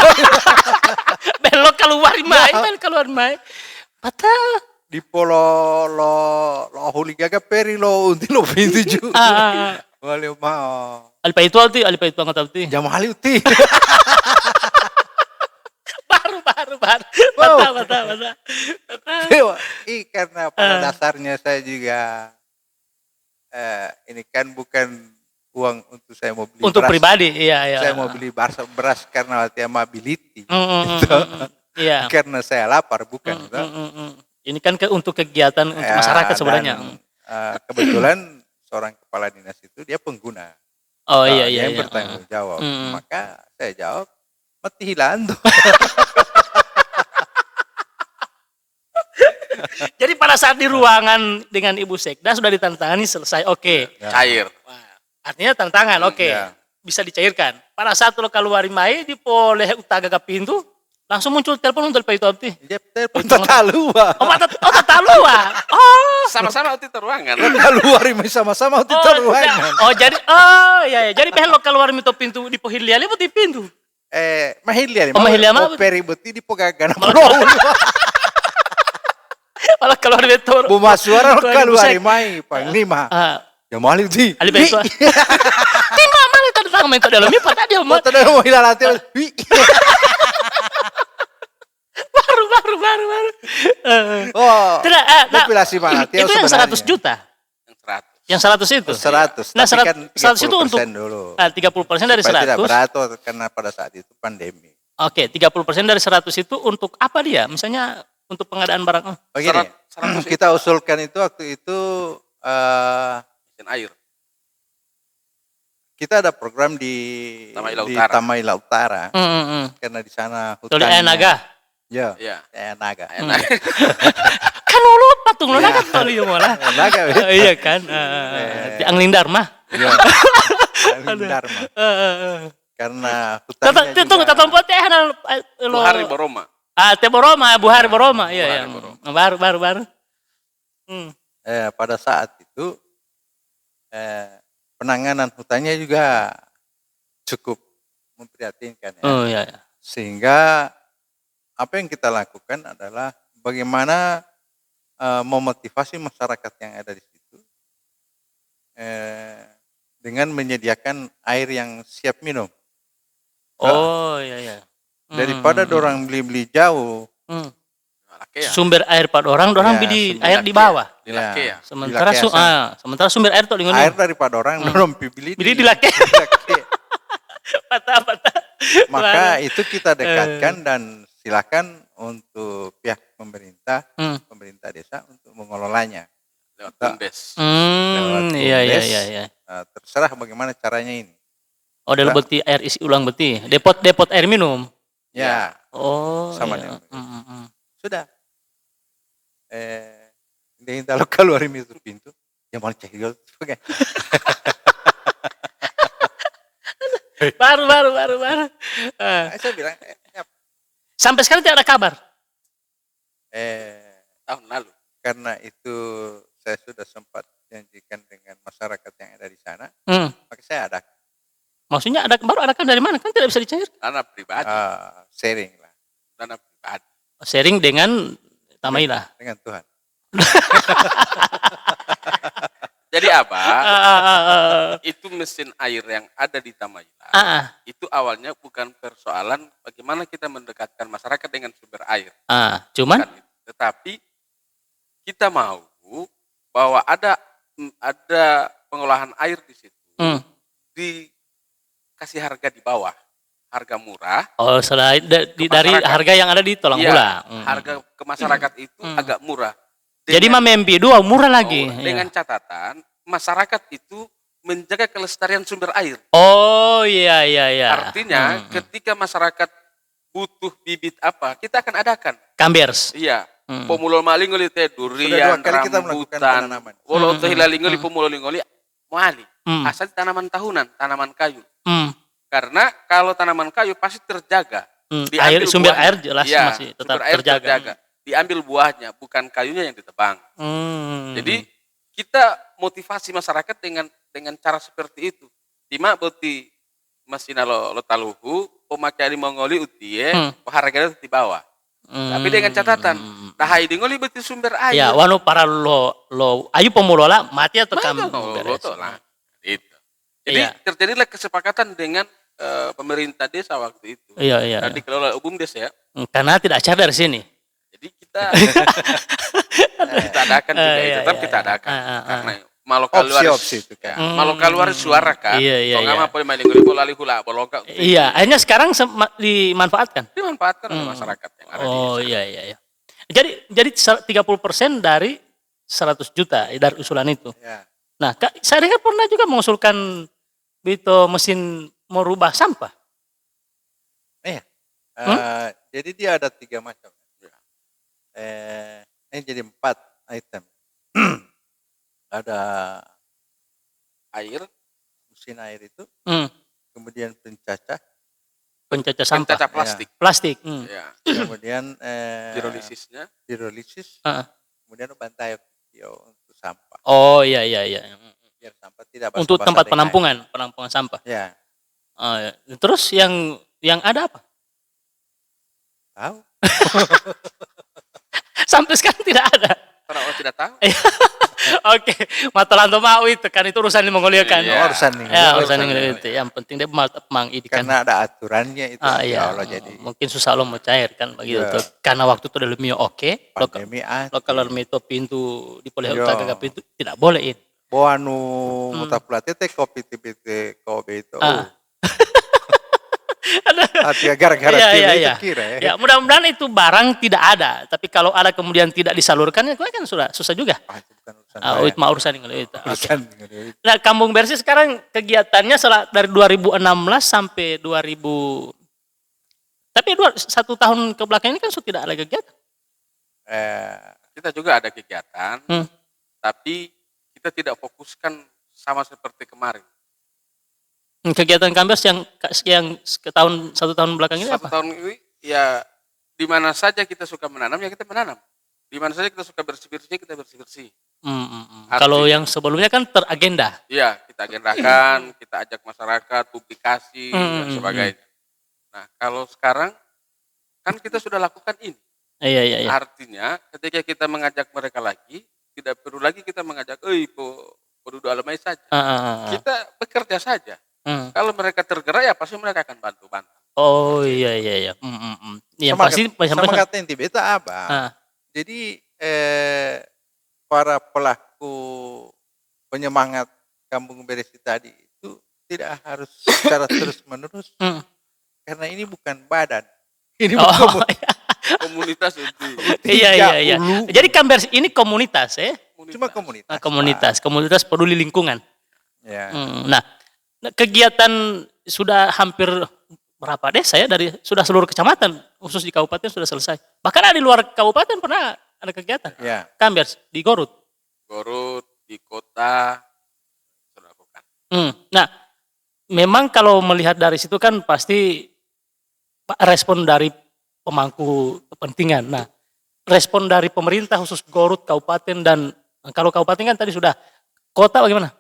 Speaker 1: Belok keluar mai. Patah.
Speaker 3: Di polo lo huli gaga peri lo unti lo pintu juga. Wali mah.
Speaker 1: Alipa itu anggota ti.
Speaker 3: Jam hali uti.
Speaker 1: Baru. Patah.
Speaker 3: Karena pada dasarnya saya juga ini kan bukan uang untuk saya mau beli
Speaker 1: untuk
Speaker 3: beras.
Speaker 1: Pribadi, iya.
Speaker 3: Saya mau beli beras karena latihan mobility.
Speaker 1: Iya.
Speaker 3: Karena saya lapar bukan.
Speaker 1: Ini kan untuk kegiatan untuk masyarakat sebenarnya.
Speaker 3: Kebetulan seorang kepala dinas itu dia pengguna.
Speaker 1: Oh iya.
Speaker 3: Yang bertanggung jawab. Maka saya jawab mati hilang.
Speaker 1: Jadi pada saat di ruangan dengan Ibu Sekda sudah ditandatangani selesai, oke.
Speaker 2: Cair.
Speaker 1: Artinya tantangan, oke.
Speaker 3: Ya.
Speaker 1: Bisa dicairkan. Pada saat lo keluar mai di poleh utaga ke pintu, langsung muncul telepon untuk itu abdi.
Speaker 3: Dia telepon tatalua.
Speaker 1: Tatalua. Oh,
Speaker 2: Sama-sama itu ruangan.
Speaker 3: Tatalua rimai sama-sama itu ruangan.
Speaker 1: Jadi behel lo keluar itu pintu di pohiliali di pintu.
Speaker 3: Mahilia
Speaker 1: mah
Speaker 3: peri beti di pogagan.
Speaker 1: Malah keluar betul.
Speaker 3: Buma suara keluar rimai panglima. Ya mali di.
Speaker 1: Ali betul. Tima mali tentang mentok dalam ini pada dia mau.
Speaker 3: Tadi mau hilang hati.
Speaker 1: Baru.
Speaker 3: Tidak. Populasi mana?
Speaker 1: Itu yang 100 juta. Yang 100 itu.
Speaker 3: 100.
Speaker 1: Nah,
Speaker 3: tapi kan
Speaker 1: 100 itu untuk
Speaker 3: dulu.
Speaker 1: 30% dari 100.
Speaker 3: Supaya tidak berat karena pada saat itu pandemi.
Speaker 1: Oke, 30% dari 100 itu untuk apa dia? Misalnya untuk pengadaan barang.
Speaker 3: Begini, kita usulkan itu waktu itu
Speaker 2: air.
Speaker 3: Kita ada program di Tamaila Utara. Karena di sana hutannya.
Speaker 1: Naga.
Speaker 3: Ya. Naga.
Speaker 1: Kan lu patung lu naga toli malah.
Speaker 3: Naga.
Speaker 1: Iya kan. Di Angling Dharma.
Speaker 3: Iya. Angling Dharma. Karena hutannya
Speaker 1: tunggu tatompo teh
Speaker 2: lo Hari Boroma.
Speaker 1: Teh Boroma, Buhari Boroma. Iya. Baru.
Speaker 3: Pada saat itu penanganan hutannya juga cukup memprihatinkan ya.
Speaker 1: Oh iya.
Speaker 3: Sehingga apa yang kita lakukan adalah bagaimana memotivasi masyarakat yang ada di situ dengan menyediakan air yang siap minum.
Speaker 1: Oh iya.
Speaker 3: Daripada dorang beli-beli jauh,
Speaker 2: Lakea.
Speaker 1: sumber air pada orang
Speaker 3: Ya,
Speaker 1: di
Speaker 3: sumber
Speaker 1: air di bawah.
Speaker 2: Di Lakea.
Speaker 1: Sementara
Speaker 3: Lakea sana.
Speaker 1: sementara sumber air tuh
Speaker 3: Air daripada orang dorong bibili
Speaker 1: Bili di Lakea.
Speaker 3: Lakea.
Speaker 1: Patah.
Speaker 3: Maka itu kita dekatkan dan silakan untuk pihak pemerintah, pemerintah desa untuk mengelolanya.
Speaker 2: Lewat BUMDes.
Speaker 3: Lewat
Speaker 1: Iya.
Speaker 3: BUMDes. Terserah bagaimana caranya ini.
Speaker 1: Oh, dalam beti air isi ulang beti. Depot air minum.
Speaker 3: Ya,
Speaker 1: Oh,
Speaker 3: sama
Speaker 1: iya.
Speaker 3: dengan sudah. Hindi kalau keluar itu pintu, yang mau cahil sebagai.
Speaker 1: Baru.
Speaker 3: Saya bilang,
Speaker 1: Sampai sekarang tidak ada kabar.
Speaker 2: Tahun lalu.
Speaker 3: karena itu saya sudah sempat janjikan dengan masyarakat yang ada di sana, maka saya ada
Speaker 1: Maksudnya baru ada kan dari mana? Kan tidak bisa dicair.
Speaker 2: Dana pribadi.
Speaker 3: sharing lah
Speaker 2: Dana pribadi.
Speaker 1: Sharing dengan Tamailah.
Speaker 3: dengan Tuhan.
Speaker 2: Jadi apa? Itu mesin air yang ada di Tamailah. Itu awalnya bukan persoalan bagaimana kita mendekatkan masyarakat dengan sumber air.
Speaker 1: Cuman
Speaker 2: Bukan itu. Tetapi kita mau bahwa ada pengolahan air di situ. Dikasih harga di bawah. Harga murah.
Speaker 1: oh selain dari
Speaker 2: masyarakat.
Speaker 1: harga yang ada di Tulang
Speaker 2: Iya,
Speaker 1: Hula.
Speaker 2: harga ke masyarakat itu agak murah.
Speaker 1: Jadi Mamempi 2 murah lagi.
Speaker 2: Dengan catatan masyarakat itu menjaga kelestarian sumber air.
Speaker 1: Oh iya.
Speaker 2: Artinya ketika masyarakat butuh bibit apa, kita akan adakan.
Speaker 1: Kambers.
Speaker 2: Iya. Pemulo malingoli teh
Speaker 3: Sudah 2
Speaker 2: durian,
Speaker 3: kali kita melakukan
Speaker 2: rambutan,
Speaker 3: penanaman.
Speaker 2: walau teh hilalingoli, pemulo lingoli, muali. Asal tanaman tahunan, tanaman kayu. Karena kalau tanaman kayu pasti terjaga.
Speaker 1: Air sumber
Speaker 2: buahnya.
Speaker 1: air jelas
Speaker 2: Iya,
Speaker 1: masih tetap
Speaker 2: sumber air
Speaker 1: terjaga.
Speaker 2: Diambil buahnya, bukan kayunya yang ditebang. Jadi kita motivasi masyarakat dengan cara seperti itu. Dima boti masina lo taluhu, pemakai mongoli utie, harganya di bawah. Tapi dengan catatan, dahai dingoli beti sumber air.
Speaker 1: Ya, wanu para lo ayu pemulola mati atau kamu.
Speaker 2: Itu. Jadi
Speaker 1: Iya.
Speaker 2: terjadilah kesepakatan dengan pemerintah desa waktu itu.
Speaker 1: Iya.
Speaker 2: Dan dikelola BUMDes ya.
Speaker 1: Karena tidak cair dari sini.
Speaker 2: Jadi kita adakan juga itu, tetap kita adakan. Karena malu keluar
Speaker 3: Opsi itu kan.
Speaker 2: malu keluar suara kan.
Speaker 1: Iya.
Speaker 2: Kalau nggak mau main lingkungan lali hula boloka.
Speaker 1: Iya, akhirnya sekarang dimanfaatkan.
Speaker 2: Dimanfaatkan oleh masyarakat yang ada di
Speaker 1: Oh
Speaker 2: desa.
Speaker 1: iya. Jadi 30% dari 100 juta dari usulan itu.
Speaker 3: Ya.
Speaker 1: Nah, saya dengar pernah juga mengusulkan itu mesin merubah sampah.
Speaker 3: Iya. Jadi dia ada 3 macam. Ini jadi 4 item. Ada
Speaker 2: Air,
Speaker 3: mesin air itu,
Speaker 1: Hmm.
Speaker 3: kemudian pencacah,
Speaker 1: Pencacah sampah.
Speaker 2: pencacah plastik.
Speaker 1: Plastik.
Speaker 2: Ya.
Speaker 3: kemudian
Speaker 2: Pirolisisnya.
Speaker 3: pirolisis,
Speaker 1: Heeh.
Speaker 3: kemudian bantai untuk sampah.
Speaker 1: Oh iya.
Speaker 3: Biar sampah tidak
Speaker 1: Untuk
Speaker 3: basah-basah
Speaker 1: tempat
Speaker 3: dengan
Speaker 1: penampungan sampah.
Speaker 3: air. Ya,
Speaker 1: Terus yang ada apa?
Speaker 3: tahu.
Speaker 1: Sampai sekarang tidak ada.
Speaker 2: Karena orang tidak tahu.
Speaker 1: Oke, matalanto mau itu kan itu urusan di Mongolia kan.
Speaker 2: Iya.
Speaker 3: Urusan nih.
Speaker 1: Ya, urusan itu. Yang penting dia mengidikan.
Speaker 3: Karena ada aturannya itu.
Speaker 1: Iya.
Speaker 3: Allah jadi
Speaker 1: Mungkin susah lo mau cair kan begitu.
Speaker 3: Iya.
Speaker 1: Karena waktu itu udah lebih oke.
Speaker 3: pandemi
Speaker 1: Lo kalau itu pintu di poleh
Speaker 3: Iya.
Speaker 1: utara pintu tidak boleh ini.
Speaker 3: Boanu mutapulate teh kopi tibete kopi itu. Hati gara-gara
Speaker 1: Iya.
Speaker 3: itu kira ya.
Speaker 1: Ya, mudah-mudahan itu barang tidak ada. Tapi kalau ada kemudian tidak disalurkan, ya kan susah juga.
Speaker 3: Itu bukan urusan saya.
Speaker 1: Itu mah urusan dengan itu. Oke.
Speaker 3: Urusan dengan itu.
Speaker 1: Nah, Kampung Bersih sekarang kegiatannya dari 2016 sampai 2000. Tapi 1 tahun ke belakang ini kan sudah tidak ada kegiatan.
Speaker 2: Kita juga ada kegiatan, tapi kita tidak fokuskan sama seperti kemarin.
Speaker 1: Kegiatan Kambers yang ke 1 tahun belakang ini
Speaker 2: 1
Speaker 1: apa?
Speaker 2: tahun ini ya di mana saja kita suka menanam ya kita menanam. Di mana saja kita suka bersih-bersih kita bersih-bersih.
Speaker 1: Kalau yang sebelumnya kan teragenda.
Speaker 2: Iya, kita agendakan, kita ajak masyarakat, publikasi dan sebagainya. Nah, kalau sekarang kan kita sudah lakukan ini.
Speaker 1: Iya.
Speaker 2: Artinya ketika kita mengajak mereka lagi, tidak perlu lagi kita mengajak, penduduk alamai saja. Kita bekerja saja. Kalau mereka tergerak ya pasti mereka akan bantu-bantu.
Speaker 1: Oh iya. Yang pasti
Speaker 3: sama kata yang Tibeta apa? Jadi para pelaku penyemangat Kampung Beresi tadi itu tidak harus secara terus-menerus,
Speaker 1: Hmm.
Speaker 3: karena ini bukan badan. Ini
Speaker 1: Oh,
Speaker 3: bukan
Speaker 2: Komunitas itu.
Speaker 1: iya, iya, iya. Jadi Kambers ini komunitas ya?
Speaker 3: cuma komunitas.
Speaker 1: Nah, komunitas peduli lingkungan.
Speaker 3: Ya.
Speaker 1: Nah, kegiatan sudah hampir berapa desa ya, dari sudah seluruh kecamatan, khusus di kabupaten sudah selesai. Bahkan ada di luar kabupaten pernah ada kegiatan.
Speaker 3: Ya.
Speaker 1: Kambers di Gorut.
Speaker 2: Gorut, di kota, sudah lakukan.
Speaker 1: Nah, memang kalau melihat dari situ kan pasti respon dari pemangku kepentingan. Nah, respon dari pemerintah khusus Gorut, kabupaten, dan kalau kabupaten kan tadi sudah, kota bagaimana?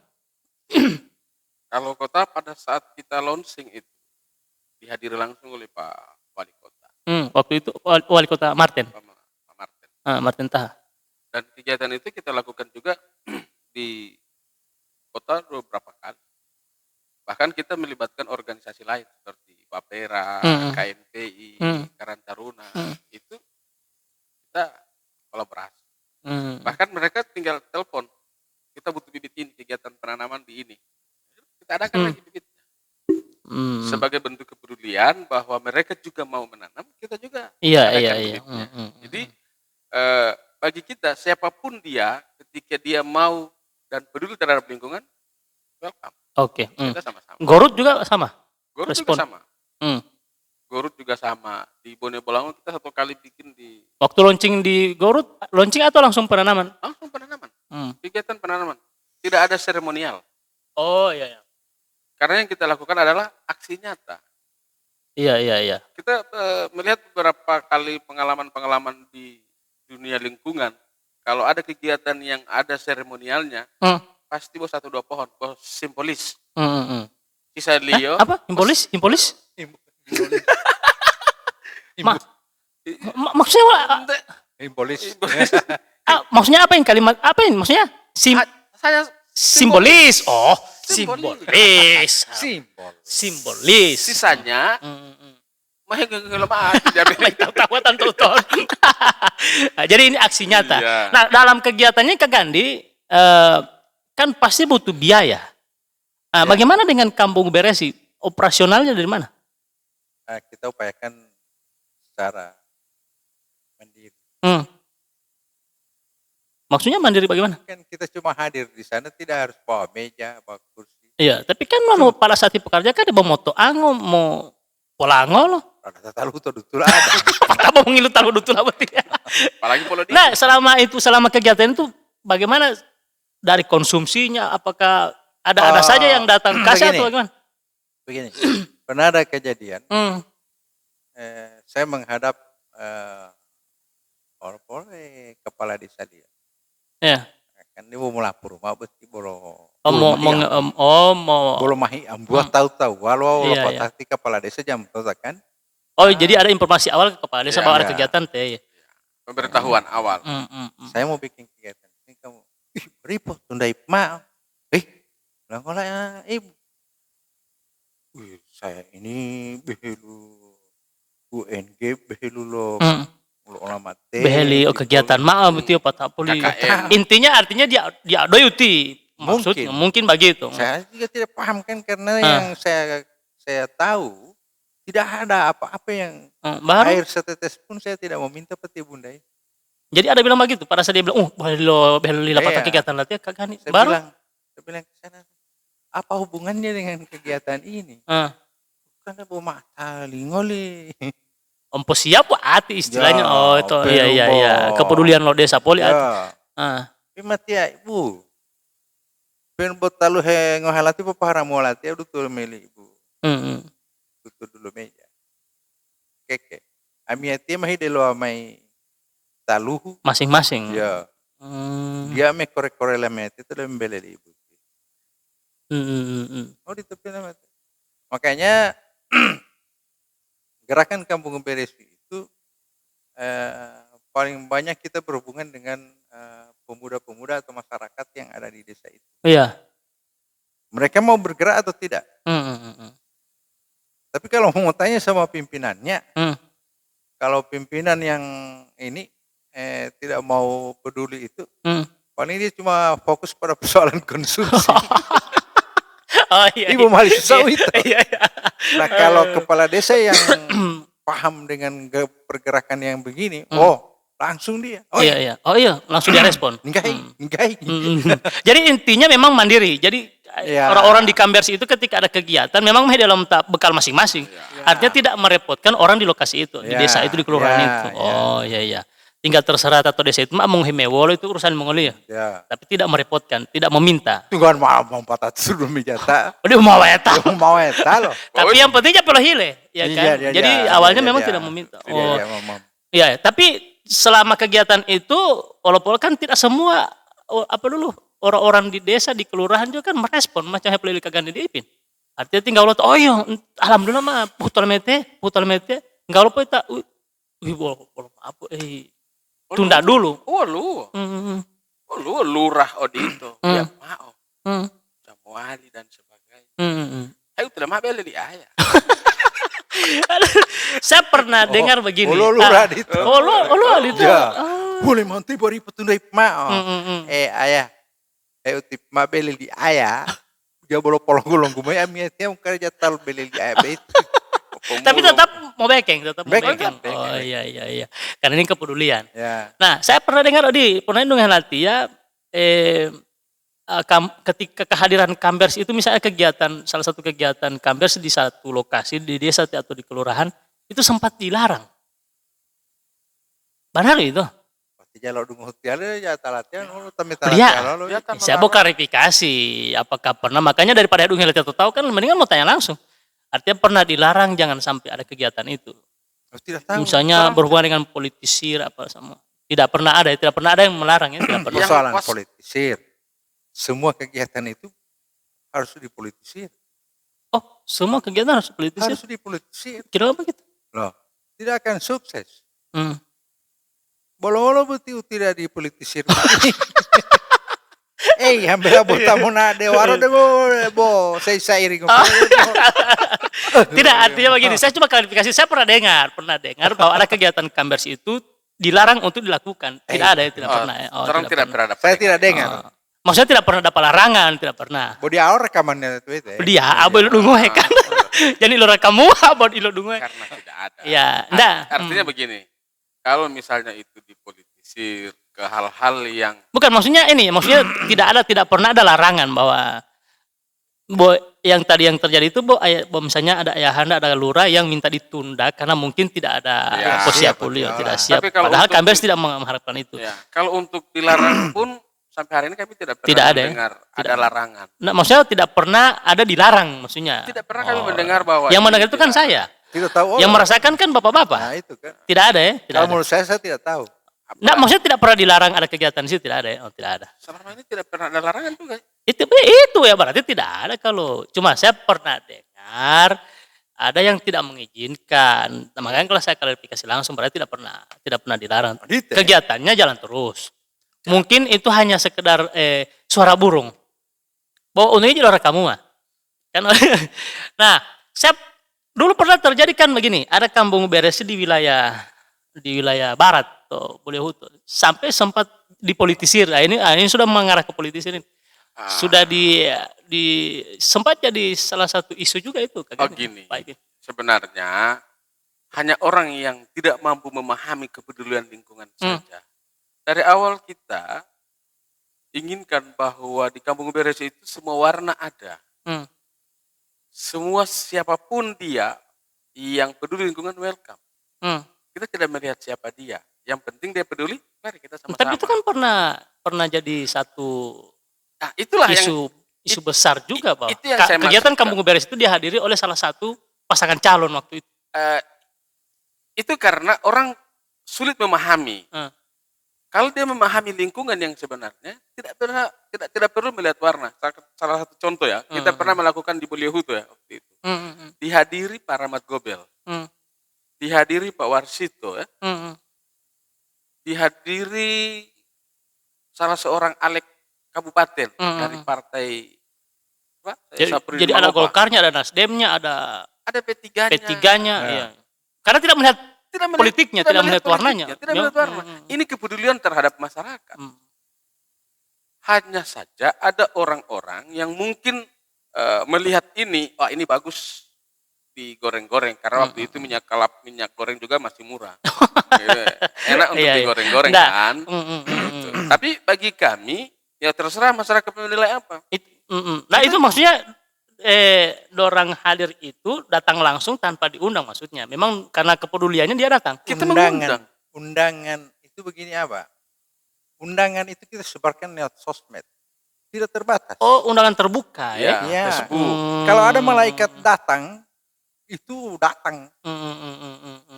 Speaker 2: Kalau kota pada saat kita launching itu dihadiri langsung oleh Pak Wali Kota,
Speaker 1: Waktu itu Wali Kota Martin,
Speaker 2: Pak Martin.
Speaker 1: Martin Taha.
Speaker 2: Dan kegiatan itu kita lakukan juga di kota beberapa kali. Bahkan kita melibatkan organisasi lain seperti Bapera, KMPI, Karang Taruna, itu kita kolaborasi. Bahkan mereka tinggal telepon, kita butuh bibit ini, kegiatan penanaman di ini. Kita adakan lagi bibitnya. Sebagai bentuk kepedulian bahwa mereka juga mau menanam, kita juga
Speaker 1: Iya.
Speaker 2: bibitnya. Jadi bagi kita, siapapun dia, ketika dia mau dan peduli terhadap lingkungan, welcome.
Speaker 1: Oke.
Speaker 2: Kita sama-sama.
Speaker 1: Gorut juga sama?
Speaker 2: Gorut
Speaker 1: Respon.
Speaker 2: juga sama. Gorut juga sama. Di Bone Bolango kita satu kali bikin di
Speaker 1: Waktu launching di Gorut, launching atau langsung penanaman?
Speaker 2: langsung penanaman. Kegiatan penanaman. Tidak ada seremonial.
Speaker 1: Oh iya.
Speaker 2: Karena yang kita lakukan adalah aksi nyata.
Speaker 1: Iya.
Speaker 2: Kita melihat beberapa kali pengalaman-pengalaman di dunia lingkungan. Kalau ada kegiatan yang ada seremonialnya, pasti bos 1-2 pohon, bos simbolis. Sisa Leo.
Speaker 1: Apa? Himpolis? Maksudnya
Speaker 3: Simbolis.
Speaker 1: maksudnya apa yang kalimat apa ini? Maksudnya
Speaker 2: Saya
Speaker 1: simbolis. Oh,
Speaker 2: Simbolis.
Speaker 1: simbolis.
Speaker 2: Sisanya mah ngelemah jadi
Speaker 1: Tahu-tahuan tonton. Jadi ini aksi nyata.
Speaker 2: Iya.
Speaker 1: Nah, dalam kegiatannya Kak Gandhi kan pasti butuh biaya. Bagaimana dengan Kampung Beresi? Operasionalnya dari mana?
Speaker 3: Kita upayakan secara mandiri.
Speaker 1: Maksudnya mandiri bagaimana?
Speaker 3: Kan kita cuma hadir di sana, tidak harus bawa meja, bawa kursi.
Speaker 1: Iya, tapi kan mau pada saat pekerja kan mau moto ango, mau polango loh.
Speaker 3: Ada tahu betul ada.
Speaker 1: Kita mau ngilu tahu betul apa tidak?
Speaker 2: apalagi polo di
Speaker 1: Nah, selama kegiatan itu bagaimana dari konsumsinya? Apakah ada saja yang datang kasih atau bagaimana?
Speaker 3: Begini, pernah ada kejadian. Saya menghadap kepala desa dia.
Speaker 1: Ya.
Speaker 3: Kan dia mau melapor, mau besti bolo.
Speaker 1: Mau
Speaker 3: Bolo mahi ambuah tahu-tahu. Walau
Speaker 1: Iya,
Speaker 3: lepas hati kepala desa jam kan.
Speaker 1: Oh, jadi ada informasi awal ke kepala desa
Speaker 2: Iya,
Speaker 1: bahwa ada
Speaker 3: iya.
Speaker 1: kegiatan teh.
Speaker 2: pemberitahuan awal.
Speaker 3: Saya mau bikin kegiatan. Ini kamu, repot, tundai maaf. Ngolah ya, ibu. Saya ini behelu UNG behelu lo ulama teh.
Speaker 1: Beheli kegiatan maaf betul Pak Tapuli.
Speaker 2: KKN.
Speaker 1: Intinya artinya dia doyuti. Maksudnya mungkin begitu.
Speaker 3: Saya juga tidak paham kan, karena yang saya tahu tidak ada apa-apa yang
Speaker 1: Baru
Speaker 3: air setetes pun saya tidak mau minta peti bunda.
Speaker 1: jadi ada bilang begitu pada saat dia bilang, beheli lapatan
Speaker 3: Iya.
Speaker 1: kegiatan latihan Kak Gani.
Speaker 3: Saya
Speaker 1: Baru
Speaker 3: bilang ke sana, apa hubungannya dengan kegiatan ini? Karena bawa mata lingoli.
Speaker 1: Ompo siap ati istilahnya.
Speaker 3: Ya,
Speaker 1: Oh, itu iya.
Speaker 3: perubahan.
Speaker 1: Kepedulian lo desa poli ati.
Speaker 3: Ya, mati ya ibu. Pen botalu he ngohalati papahara molati udah tuh meli ibu. Tutup dulu meja. Keke. Ami ati mah hidelo amai taluhu.
Speaker 1: Masing-masing.
Speaker 3: Ya. Dia me korek-korek lameti itu dan beli di ibu. Oh di tepi lameti. Makanya gerakan Kampung Beresi itu paling banyak kita berhubungan dengan pemuda-pemuda atau masyarakat yang ada di desa itu.
Speaker 1: Iya.
Speaker 3: Mereka mau bergerak atau tidak? Tapi kalau mau tanya sama pimpinannya, kalau pimpinan yang ini tidak mau peduli itu.
Speaker 1: Hmm.
Speaker 3: Paling dia cuma fokus pada persoalan konsumsi.
Speaker 1: Oh iya.
Speaker 3: Ibu mahasiswa itu.
Speaker 1: Iya, iya.
Speaker 3: Nah kalau kepala desa yang paham dengan pergerakan yang begini, langsung dia. Oh
Speaker 1: Iya, iya. Oh iya, langsung dia respon.
Speaker 3: Ninggai.
Speaker 1: Jadi intinya memang mandiri. Jadi
Speaker 3: Ya.
Speaker 1: orang-orang di Kambers itu ketika ada kegiatan memang dalam bekal masing-masing. Artinya tidak merepotkan orang di lokasi itu, di
Speaker 3: Ya.
Speaker 1: desa itu, di kelurahan
Speaker 3: Ya,
Speaker 1: itu.
Speaker 3: ya.
Speaker 1: Oh iya iya. Tinggal terserah atau desa itu mah menghimewolo itu urusan Mongolia.
Speaker 3: Ya.
Speaker 1: Tapi tidak merepotkan, tidak meminta.
Speaker 3: Tungguan mau 400 belum jata.
Speaker 1: Udah mau eta.
Speaker 3: Mau eta loh.
Speaker 1: Tapi yang pentingnya perlu hile, ya kan?
Speaker 3: Iya,
Speaker 1: Jadi
Speaker 3: iya,
Speaker 1: awalnya
Speaker 3: iya,
Speaker 1: memang
Speaker 3: iya.
Speaker 1: tidak meminta.
Speaker 3: Iya,
Speaker 1: Oh.
Speaker 3: iya, Mam.
Speaker 1: Iya, tapi selama kegiatan itu walaupun kan tidak semua orang-orang di desa di kelurahan juga kan merespon macam pelili kagan di Ipin. Artinya tinggal lo oh iya alhamdulillah mah putal mete enggak lupa itu apa tunda dulu.
Speaker 2: Oh lu.
Speaker 1: Hmm.
Speaker 2: Oh lu lurah odito. Ya mau. Jamuali dan sebagainya. Ayo tidak mau beli di ayah.
Speaker 1: Saya pernah dengar begini.
Speaker 3: Lo lurah itu.
Speaker 1: Lo itu.
Speaker 3: Ya. Boleh manti bari petunda ipma. Ayah. Utip ma beli di ayah. Dia boleh polong-golong gue ya mietnya kerja tal beli di ayah itu.
Speaker 1: Tapi tetap mau bekeng, tetap mau
Speaker 3: Bekeng.
Speaker 1: bekeng. Oh iya. Karena ini kepedulian.
Speaker 3: Ya.
Speaker 1: Nah, saya pernah dengar pernah dengar nanti ya ketika kehadiran Kambers itu misalnya salah satu kegiatan Kambers di satu lokasi di desa atau di kelurahan itu sempat dilarang. Benar itu?
Speaker 3: Pasti jalur dungu tiada ya talatian
Speaker 1: Iya.
Speaker 3: lo.
Speaker 1: Saya mau klarifikasi apakah pernah makanya daripada dung atau tahu kan mendingan mau tanya langsung. Artinya pernah dilarang jangan sampai ada kegiatan itu.
Speaker 3: Tidak tahu.
Speaker 1: Misalnya berhubungan dengan politisir apa sama. Tidak pernah ada yang melarang ya, tidak pernah.
Speaker 3: Persoalan politisir. Semua kegiatan itu harus dipolitisir.
Speaker 1: Oh, semua kegiatan harus politisir.
Speaker 3: Harus dipolitisir.
Speaker 1: Kira apa gitu?
Speaker 3: Loh, tidak akan sukses.
Speaker 1: Hmm.
Speaker 3: Bolo-bolo betul tidak dipolitisir. Hampir tamu na dewaro bo saya iri.
Speaker 1: Tidak, artinya begini, saya cuma klarifikasi, saya pernah dengar bahwa ada kegiatan Kambers itu dilarang untuk dilakukan. Tidak ada ya, tidak pernah ya. Oh,
Speaker 2: Orang tidak pernah dapat.
Speaker 3: Saya tidak dengar.
Speaker 1: Maksudnya tidak pernah dapat larangan, tidak pernah.
Speaker 3: Bodi awal rekamannya itu.
Speaker 1: Dia, abo ilo dungu kan. Jadi lo rekamu, abo ilo dungu.
Speaker 2: Karena tidak ada.
Speaker 1: Ya, enggak.
Speaker 2: Artinya begini, kalau misalnya itu dipolitisir ke hal-hal yang
Speaker 1: Bukan maksudnya tidak pernah ada larangan bahwa yang terjadi itu misalnya ada ayahanda ada lurah yang minta ditunda karena mungkin tidak ada posyakulio tidak siap.
Speaker 2: Tapi kalau
Speaker 1: padahal
Speaker 2: untuk
Speaker 1: Kambers tidak mengharapkan itu.
Speaker 2: ya, kalau untuk dilarang pun sampai hari ini kami tidak pernah
Speaker 1: Tidak ada ya?
Speaker 2: mendengar
Speaker 1: Tidak.
Speaker 2: ada larangan.
Speaker 1: Nah, maksudnya tidak pernah ada dilarang maksudnya.
Speaker 2: Tidak pernah kami mendengar bahwa
Speaker 1: Yang
Speaker 2: ini
Speaker 1: mendengar itu kan
Speaker 2: dilarang.
Speaker 1: saya.
Speaker 3: Tidak tahu.
Speaker 1: Yang merasakan kan bapak-bapak.
Speaker 3: Nah itu kan.
Speaker 1: Tidak ada ya? Tidak
Speaker 3: Kalau
Speaker 1: ada.
Speaker 3: menurut saya tidak tahu.
Speaker 1: Nah, maksudnya tidak pernah dilarang ada kegiatan di situ tidak ada ya? Oh, tidak ada.
Speaker 2: Selama ini tidak pernah ada larangan juga.
Speaker 1: Itu ya berarti tidak ada kalau cuma saya pernah dengar ada yang tidak mengizinkan. Nah, makanya kalau saya klarifikasi langsung berarti tidak pernah dilarang.
Speaker 3: Gitu ya?
Speaker 1: Kegiatannya jalan terus. Mungkin itu hanya sekedar suara burung. Bahwa untungnya jadi orang kamu mah. Kan? Nah, saya dulu pernah terjadi kan begini, ada kampung beresi di wilayah barat tuh Buleuhutu sampai sempat dipolitisir. Nah, ini sudah mengarah ke politisir ini. Sudah sempat jadi salah satu isu juga itu.
Speaker 2: Gini, sebenarnya hanya orang yang tidak mampu memahami kepedulian lingkungan saja. Dari awal kita inginkan bahwa di Kampung Beresi itu semua warna ada. Semua siapapun dia yang peduli lingkungan welcome. Kita tidak melihat siapa dia. Yang penting dia peduli, mari kita sama-sama.
Speaker 1: Tapi itu kan pernah jadi satu
Speaker 2: nah, itulah
Speaker 1: isu besar juga, Pak.
Speaker 2: Itu yang saya
Speaker 1: kegiatan
Speaker 2: maksudkan.
Speaker 1: Kampung Beres itu dihadiri oleh salah satu pasangan calon waktu itu.
Speaker 2: Itu karena orang sulit memahami. Kalau dia memahami lingkungan yang sebenarnya, tidak perlu melihat warna. Salah satu contoh ya, kita pernah melakukan di Buleuhutu ya waktu itu. Dihadiri Pak Rahmat Gobel, dihadiri Pak Warsito ya, dihadiri salah seorang alek kabupaten dari partai
Speaker 1: jadi ada Golkarnya, ada Nasdemnya, ada
Speaker 2: P3-nya.
Speaker 1: P3-nya, iya. Karena tidak
Speaker 2: tidak melihat
Speaker 1: politiknya, tidak melihat warnanya.
Speaker 2: politiknya, tidak melihat warna. Ini kepedulian terhadap masyarakat. Hanya saja ada orang-orang yang mungkin melihat ini, wah ini bagus digoreng-goreng karena waktu itu minyak goreng juga masih murah. Enak untuk digoreng-goreng kan. Gitu. Tapi bagi kami ya terserah masyarakat menilai apa.
Speaker 1: Nah itu maksudnya orang hadir itu datang langsung tanpa diundang maksudnya. Memang karena kepeduliannya dia datang.
Speaker 2: Kita mengundang.
Speaker 3: Undangan itu begini apa? Undangan itu kita sebarkan lewat sosmed. Tidak terbatas.
Speaker 1: Oh, undangan terbuka ya.
Speaker 3: Ya.
Speaker 2: Facebook.
Speaker 3: Kalau ada malaikat datang, itu datang.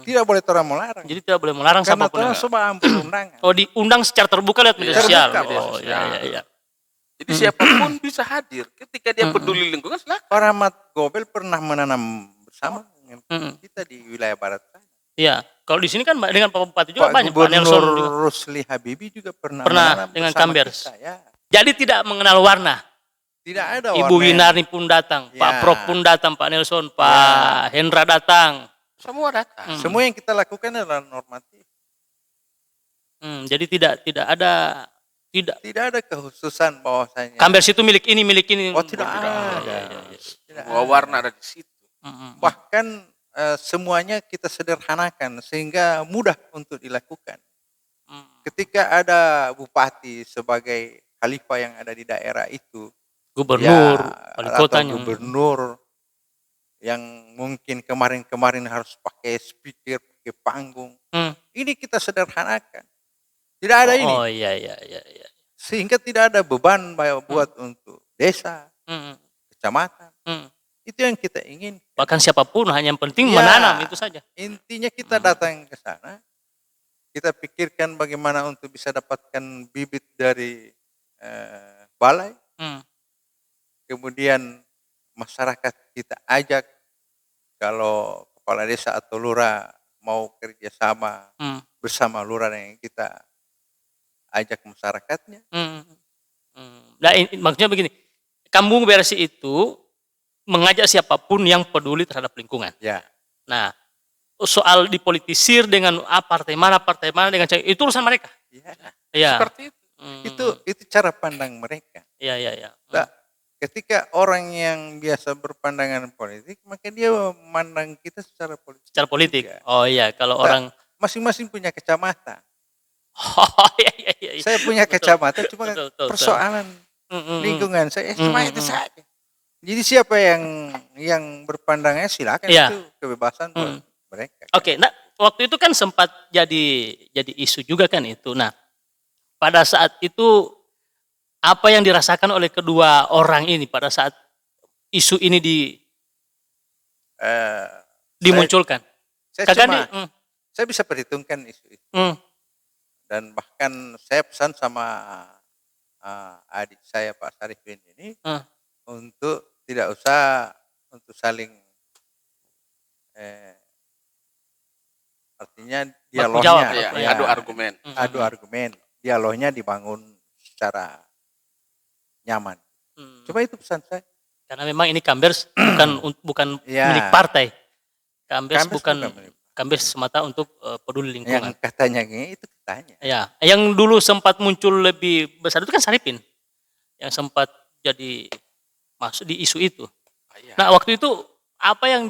Speaker 3: Tidak boleh orang melarang.
Speaker 1: Jadi tidak boleh melarang
Speaker 3: Karena
Speaker 1: siapapun.
Speaker 3: orang semua ampun undangan.
Speaker 1: Oh, diundang secara terbuka lewat media sosial.
Speaker 3: Terbuka,
Speaker 1: Oh, iya.
Speaker 2: Jadi siapapun bisa hadir ketika dia peduli lingkungan silakan.
Speaker 3: Pak Rahmat Gobel pernah menanam bersama dengan kita di wilayah barat sana.
Speaker 1: Iya. Kalau di sini kan dengan Pak Bupati juga
Speaker 3: Pak
Speaker 1: banyak. Pak Nelson
Speaker 3: Gubernur
Speaker 1: juga.
Speaker 3: Rusli Habibie juga pernah menanam
Speaker 1: Dengan
Speaker 3: bersama
Speaker 1: Kambers.
Speaker 3: kita, ya.
Speaker 1: Jadi tidak mengenal warna.
Speaker 3: Tidak ada
Speaker 1: Ibu
Speaker 3: warna yang-
Speaker 1: Winarni pun datang, Pak
Speaker 3: Ya.
Speaker 1: Prof pun datang, Pak Nelson, Pak Hendra datang.
Speaker 2: Semua datang.
Speaker 3: Semua yang kita lakukan adalah normatif.
Speaker 1: Jadi tidak ada
Speaker 3: Tidak ada kekhususan bahwasanya.
Speaker 1: Kambers itu milik ini.
Speaker 3: Oh tidak ada. Tidak
Speaker 2: Semua
Speaker 3: ada.
Speaker 2: warna ada di situ.
Speaker 3: Bahkan semuanya kita sederhanakan sehingga mudah untuk dilakukan. Ketika ada bupati sebagai khalifah yang ada di daerah itu,
Speaker 1: Gubernur, wali
Speaker 3: atau
Speaker 1: kotanya.
Speaker 3: gubernur yang mungkin kemarin harus pakai speaker, pakai panggung. Ini kita sederhanakan. Tidak ada ini.
Speaker 1: Oh iya.
Speaker 3: Sehingga tidak ada beban buat untuk desa, kecamatan. Itu yang kita ingin.
Speaker 1: Bahkan siapapun hanya yang penting
Speaker 3: Ya.
Speaker 1: menanam itu saja.
Speaker 3: Intinya kita datang ke sana, kita pikirkan bagaimana untuk bisa dapatkan bibit dari balai, kemudian masyarakat kita ajak, kalau kepala desa atau lurah mau kerjasama bersama lurah yang kita ajak masyarakatnya.
Speaker 1: Nah, maksudnya begini, Kampung Bersih itu mengajak siapapun yang peduli terhadap lingkungan.
Speaker 3: Ya,
Speaker 1: Nah, soal dipolitisir dengan partai mana dengan itu urusan mereka.
Speaker 3: ya.
Speaker 1: Iya.
Speaker 2: Seperti itu.
Speaker 3: Itu cara pandang mereka.
Speaker 1: Iya.
Speaker 3: Nah, ketika orang yang biasa berpandangan politik, maka dia memandang kita secara politik.
Speaker 1: Secara politik.
Speaker 3: juga.
Speaker 1: Oh iya, kalau
Speaker 3: Nah,
Speaker 1: orang
Speaker 3: masing-masing punya kecamatan.
Speaker 1: oh iya.
Speaker 3: Saya punya kecamatan, cuma
Speaker 1: betul.
Speaker 3: persoalan lingkungan saya cuma itu saja. Jadi siapa yang berpandangannya silakan,
Speaker 1: Iya.
Speaker 3: itu kebebasan buat mereka.
Speaker 1: Oke, nah waktu itu kan sempat jadi isu juga kan itu. Nah, pada saat itu apa yang dirasakan oleh kedua orang ini pada saat isu ini dimunculkan?
Speaker 3: Saya bisa perhitungkan isu itu. Dan bahkan saya pesan sama adik saya Pak Sarifin ini untuk tidak usah untuk saling artinya dialognya,
Speaker 2: Ya,
Speaker 3: adu argumen, dialognya dibangun secara nyaman. Coba itu pesan saya.
Speaker 1: Karena memang ini Kambers bukan
Speaker 3: Ya.
Speaker 1: milik partai. Kambers
Speaker 3: Kambers
Speaker 1: bukan
Speaker 3: bukan milik
Speaker 1: Kambers semata untuk peduli lingkungan.
Speaker 3: Yang katanya itu katanya.
Speaker 1: Ya, yang dulu sempat muncul lebih besar itu kan Saripin, yang sempat jadi masuk di isu itu. Nah, waktu itu apa yang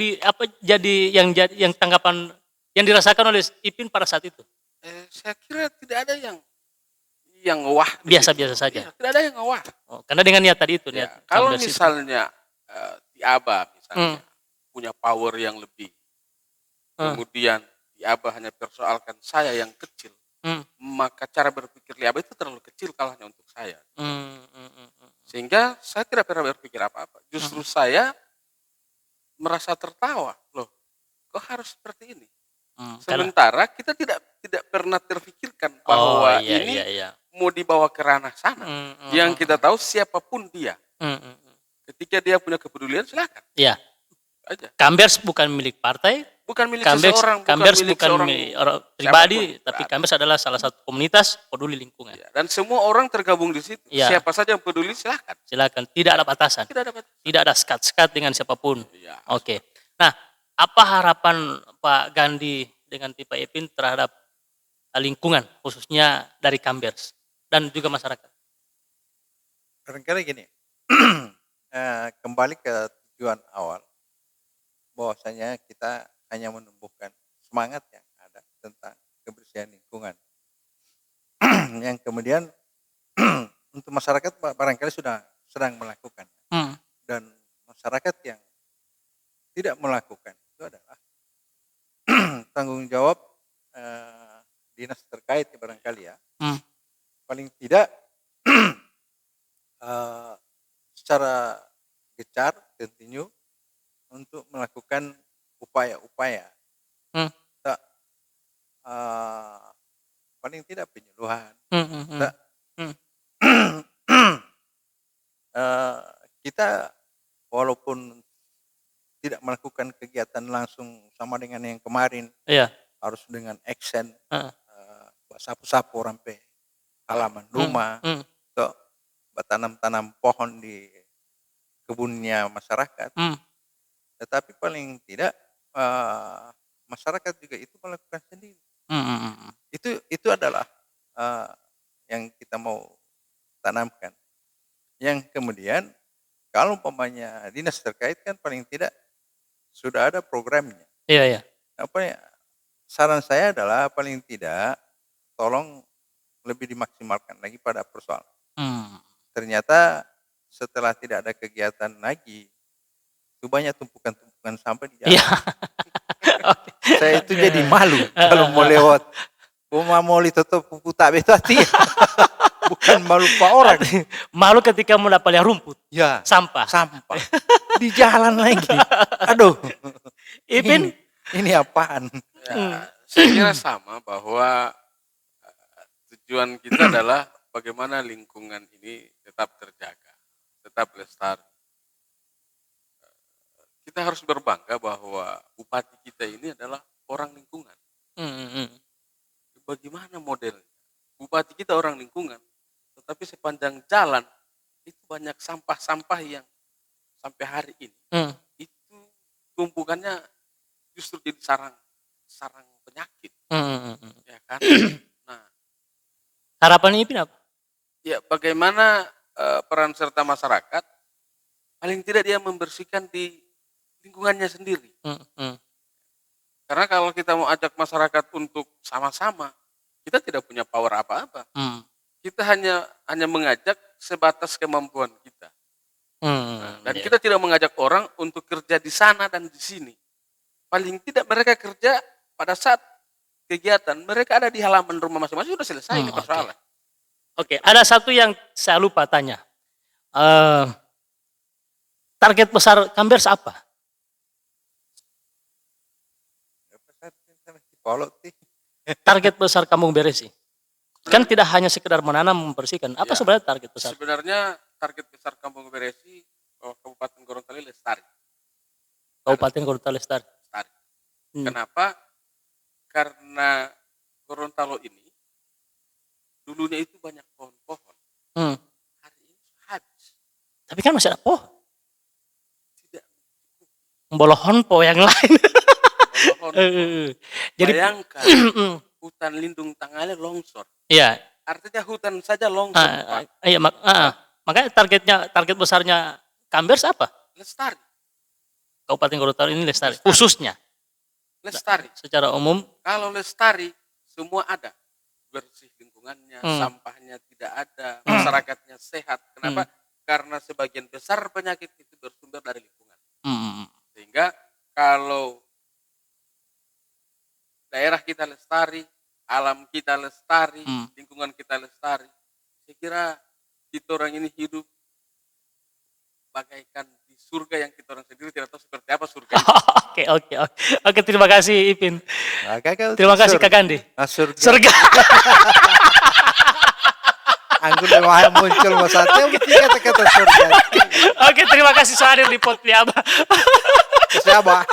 Speaker 1: tanggapan yang dirasakan oleh Ipin pada saat itu?
Speaker 2: Saya kira tidak ada yang wah.
Speaker 1: Biasa-biasa saja.
Speaker 2: Ya, tidak ada yang wah.
Speaker 1: Oh, karena dengan niat tadi itu,
Speaker 2: Ya,
Speaker 1: niat
Speaker 2: kalau
Speaker 1: Kambers itu.
Speaker 2: misalnya Tiaba misalnya punya power yang lebih, kemudian Tiaba hanya persoalkan saya yang kecil, maka cara berpikir Tiaba itu terlalu kecil kalau hanya untuk saya. Sehingga saya tidak pernah berpikir apa-apa. Justru saya merasa tertawa, loh, kok harus seperti ini? Sementara kita tidak pernah terfikirkan bahwa ini mau dibawa ke ranah sana. Yang kita tahu siapapun dia. Ketika dia punya kepedulian silakan.
Speaker 1: Iya.
Speaker 2: Aja.
Speaker 1: Kambers bukan milik partai,
Speaker 2: Bukan milik
Speaker 1: Kambers
Speaker 2: seseorang,
Speaker 1: bukan
Speaker 2: milik seorang
Speaker 1: milik orang pribadi,
Speaker 2: siapapun.
Speaker 1: tapi Kambers adalah salah satu komunitas peduli lingkungan.
Speaker 2: Ya, dan semua orang tergabung di situ.
Speaker 1: Ya.
Speaker 2: Siapa saja yang peduli silakan.
Speaker 1: Silakan, tidak ada batasan.
Speaker 2: Tidak ada batas.
Speaker 1: Tidak ada sekat-sekat dengan siapapun.
Speaker 2: Ya.
Speaker 1: Oke. Nah, apa harapan Pak Gandhi dengan tim Pak Ipin terhadap lingkungan, khususnya dari Kambers dan juga masyarakat?
Speaker 3: Barangkali gini, kembali ke tujuan awal, bahwasanya kita hanya menumbuhkan semangat yang ada tentang kebersihan lingkungan. Yang kemudian untuk masyarakat barangkali sudah sedang melakukan, dan masyarakat yang tidak melakukan itu adalah tanggung jawab dinas terkait barangkali ya. Paling tidak secara gencar, continue untuk melakukan upaya-upaya. Tak, paling tidak penyuluhan. Tak, kita walaupun tidak melakukan kegiatan langsung sama dengan yang kemarin,
Speaker 1: Iya.
Speaker 3: harus dengan action, sapu-sapu sampai halaman rumah, atau tanam-tanam pohon di kebunnya masyarakat. Tetapi paling tidak masyarakat juga itu melakukan sendiri. Itu adalah yang kita mau tanamkan. Yang kemudian kalau umpamanya dinas terkait kan paling tidak sudah ada programnya.
Speaker 1: Iya.
Speaker 3: Saran saya adalah paling tidak tolong lebih dimaksimalkan lagi pada persoalan. Ternyata setelah tidak ada kegiatan lagi, itu banyak tumpukan-tumpukan sampah di jalan. Saya itu jadi malu kalau mau lewat. Mau tutup kuku tak betati. Bukan malu Pak orang.
Speaker 1: Malu ketika mau dapat rumput.
Speaker 3: Ya.
Speaker 1: Sampah.
Speaker 3: Di jalan lagi. Aduh.
Speaker 1: Ipin,
Speaker 3: ini apaan?
Speaker 2: Ya, saya kira sama bahwa tujuan kita adalah bagaimana lingkungan ini tetap terjaga, tetap lestari. Kita harus berbangga bahwa bupati kita ini adalah orang lingkungan. Bagaimana modelnya? Bupati kita orang lingkungan, tetapi sepanjang jalan itu banyak sampah-sampah yang sampai hari ini itu tumpukannya justru jadi sarang penyakit. Ya kan? Nah,
Speaker 1: harapan Ipin apa?
Speaker 2: Ya, bagaimana peran serta masyarakat paling tidak dia membersihkan di lingkungannya sendiri. Karena kalau kita mau ajak masyarakat untuk sama-sama, kita tidak punya power apa-apa. Kita hanya mengajak sebatas kemampuan kita. Dan kita tidak mengajak orang untuk kerja di sana dan di sini. Paling tidak mereka kerja pada saat kegiatan, mereka ada di halaman rumah masing-masing, sudah selesai ini persoalan.
Speaker 1: Oke, ada satu yang saya lupa tanya. Target besar Kambers apa? Target besar Kampung Beresi. Kan tidak hanya sekedar menanam, membersihkan. Apa sebenarnya target besar?
Speaker 2: Sebenarnya target besar Kampung Beresi Kabupaten Gorontalo lestari.
Speaker 1: Kabupaten Gorontalo lestari.
Speaker 2: Kenapa? Karena Gorontalo ini dulunya itu banyak pohon-pohon. Hari ini habis.
Speaker 1: Tapi kan masih ada pohon.
Speaker 2: Tidak.
Speaker 1: Bolohon po yang lain.
Speaker 2: Jadi bayangkan hutan lindung Tangale longsor.
Speaker 1: Iya.
Speaker 2: Artinya hutan saja longsor.
Speaker 1: Iya, makanya target besarnya Kambers apa?
Speaker 2: Lestari.
Speaker 1: Kabupaten Gorontalo ini lestari. Khususnya.
Speaker 2: Lestari.
Speaker 1: Secara umum.
Speaker 2: Kalau lestari semua ada. Bersih lingkungannya, sampahnya tidak ada, masyarakatnya sehat. Kenapa? Karena sebagian besar penyakit itu bersumber dari lingkungan. Sehingga kalau daerah kita lestari, alam kita lestari, lingkungan kita lestari, saya kira kita orang ini hidup bagaikan di surga yang kita orang sendiri tidak tahu seperti apa surga. Oke,
Speaker 1: terima kasih Ipin. Terima kasih Kak Gandhi. Surga.
Speaker 3: Anggun memang muncul masatnya kata-kata surga.
Speaker 1: Oke, terima kasih sudah hadir di Pot Liaba.
Speaker 3: Siapa?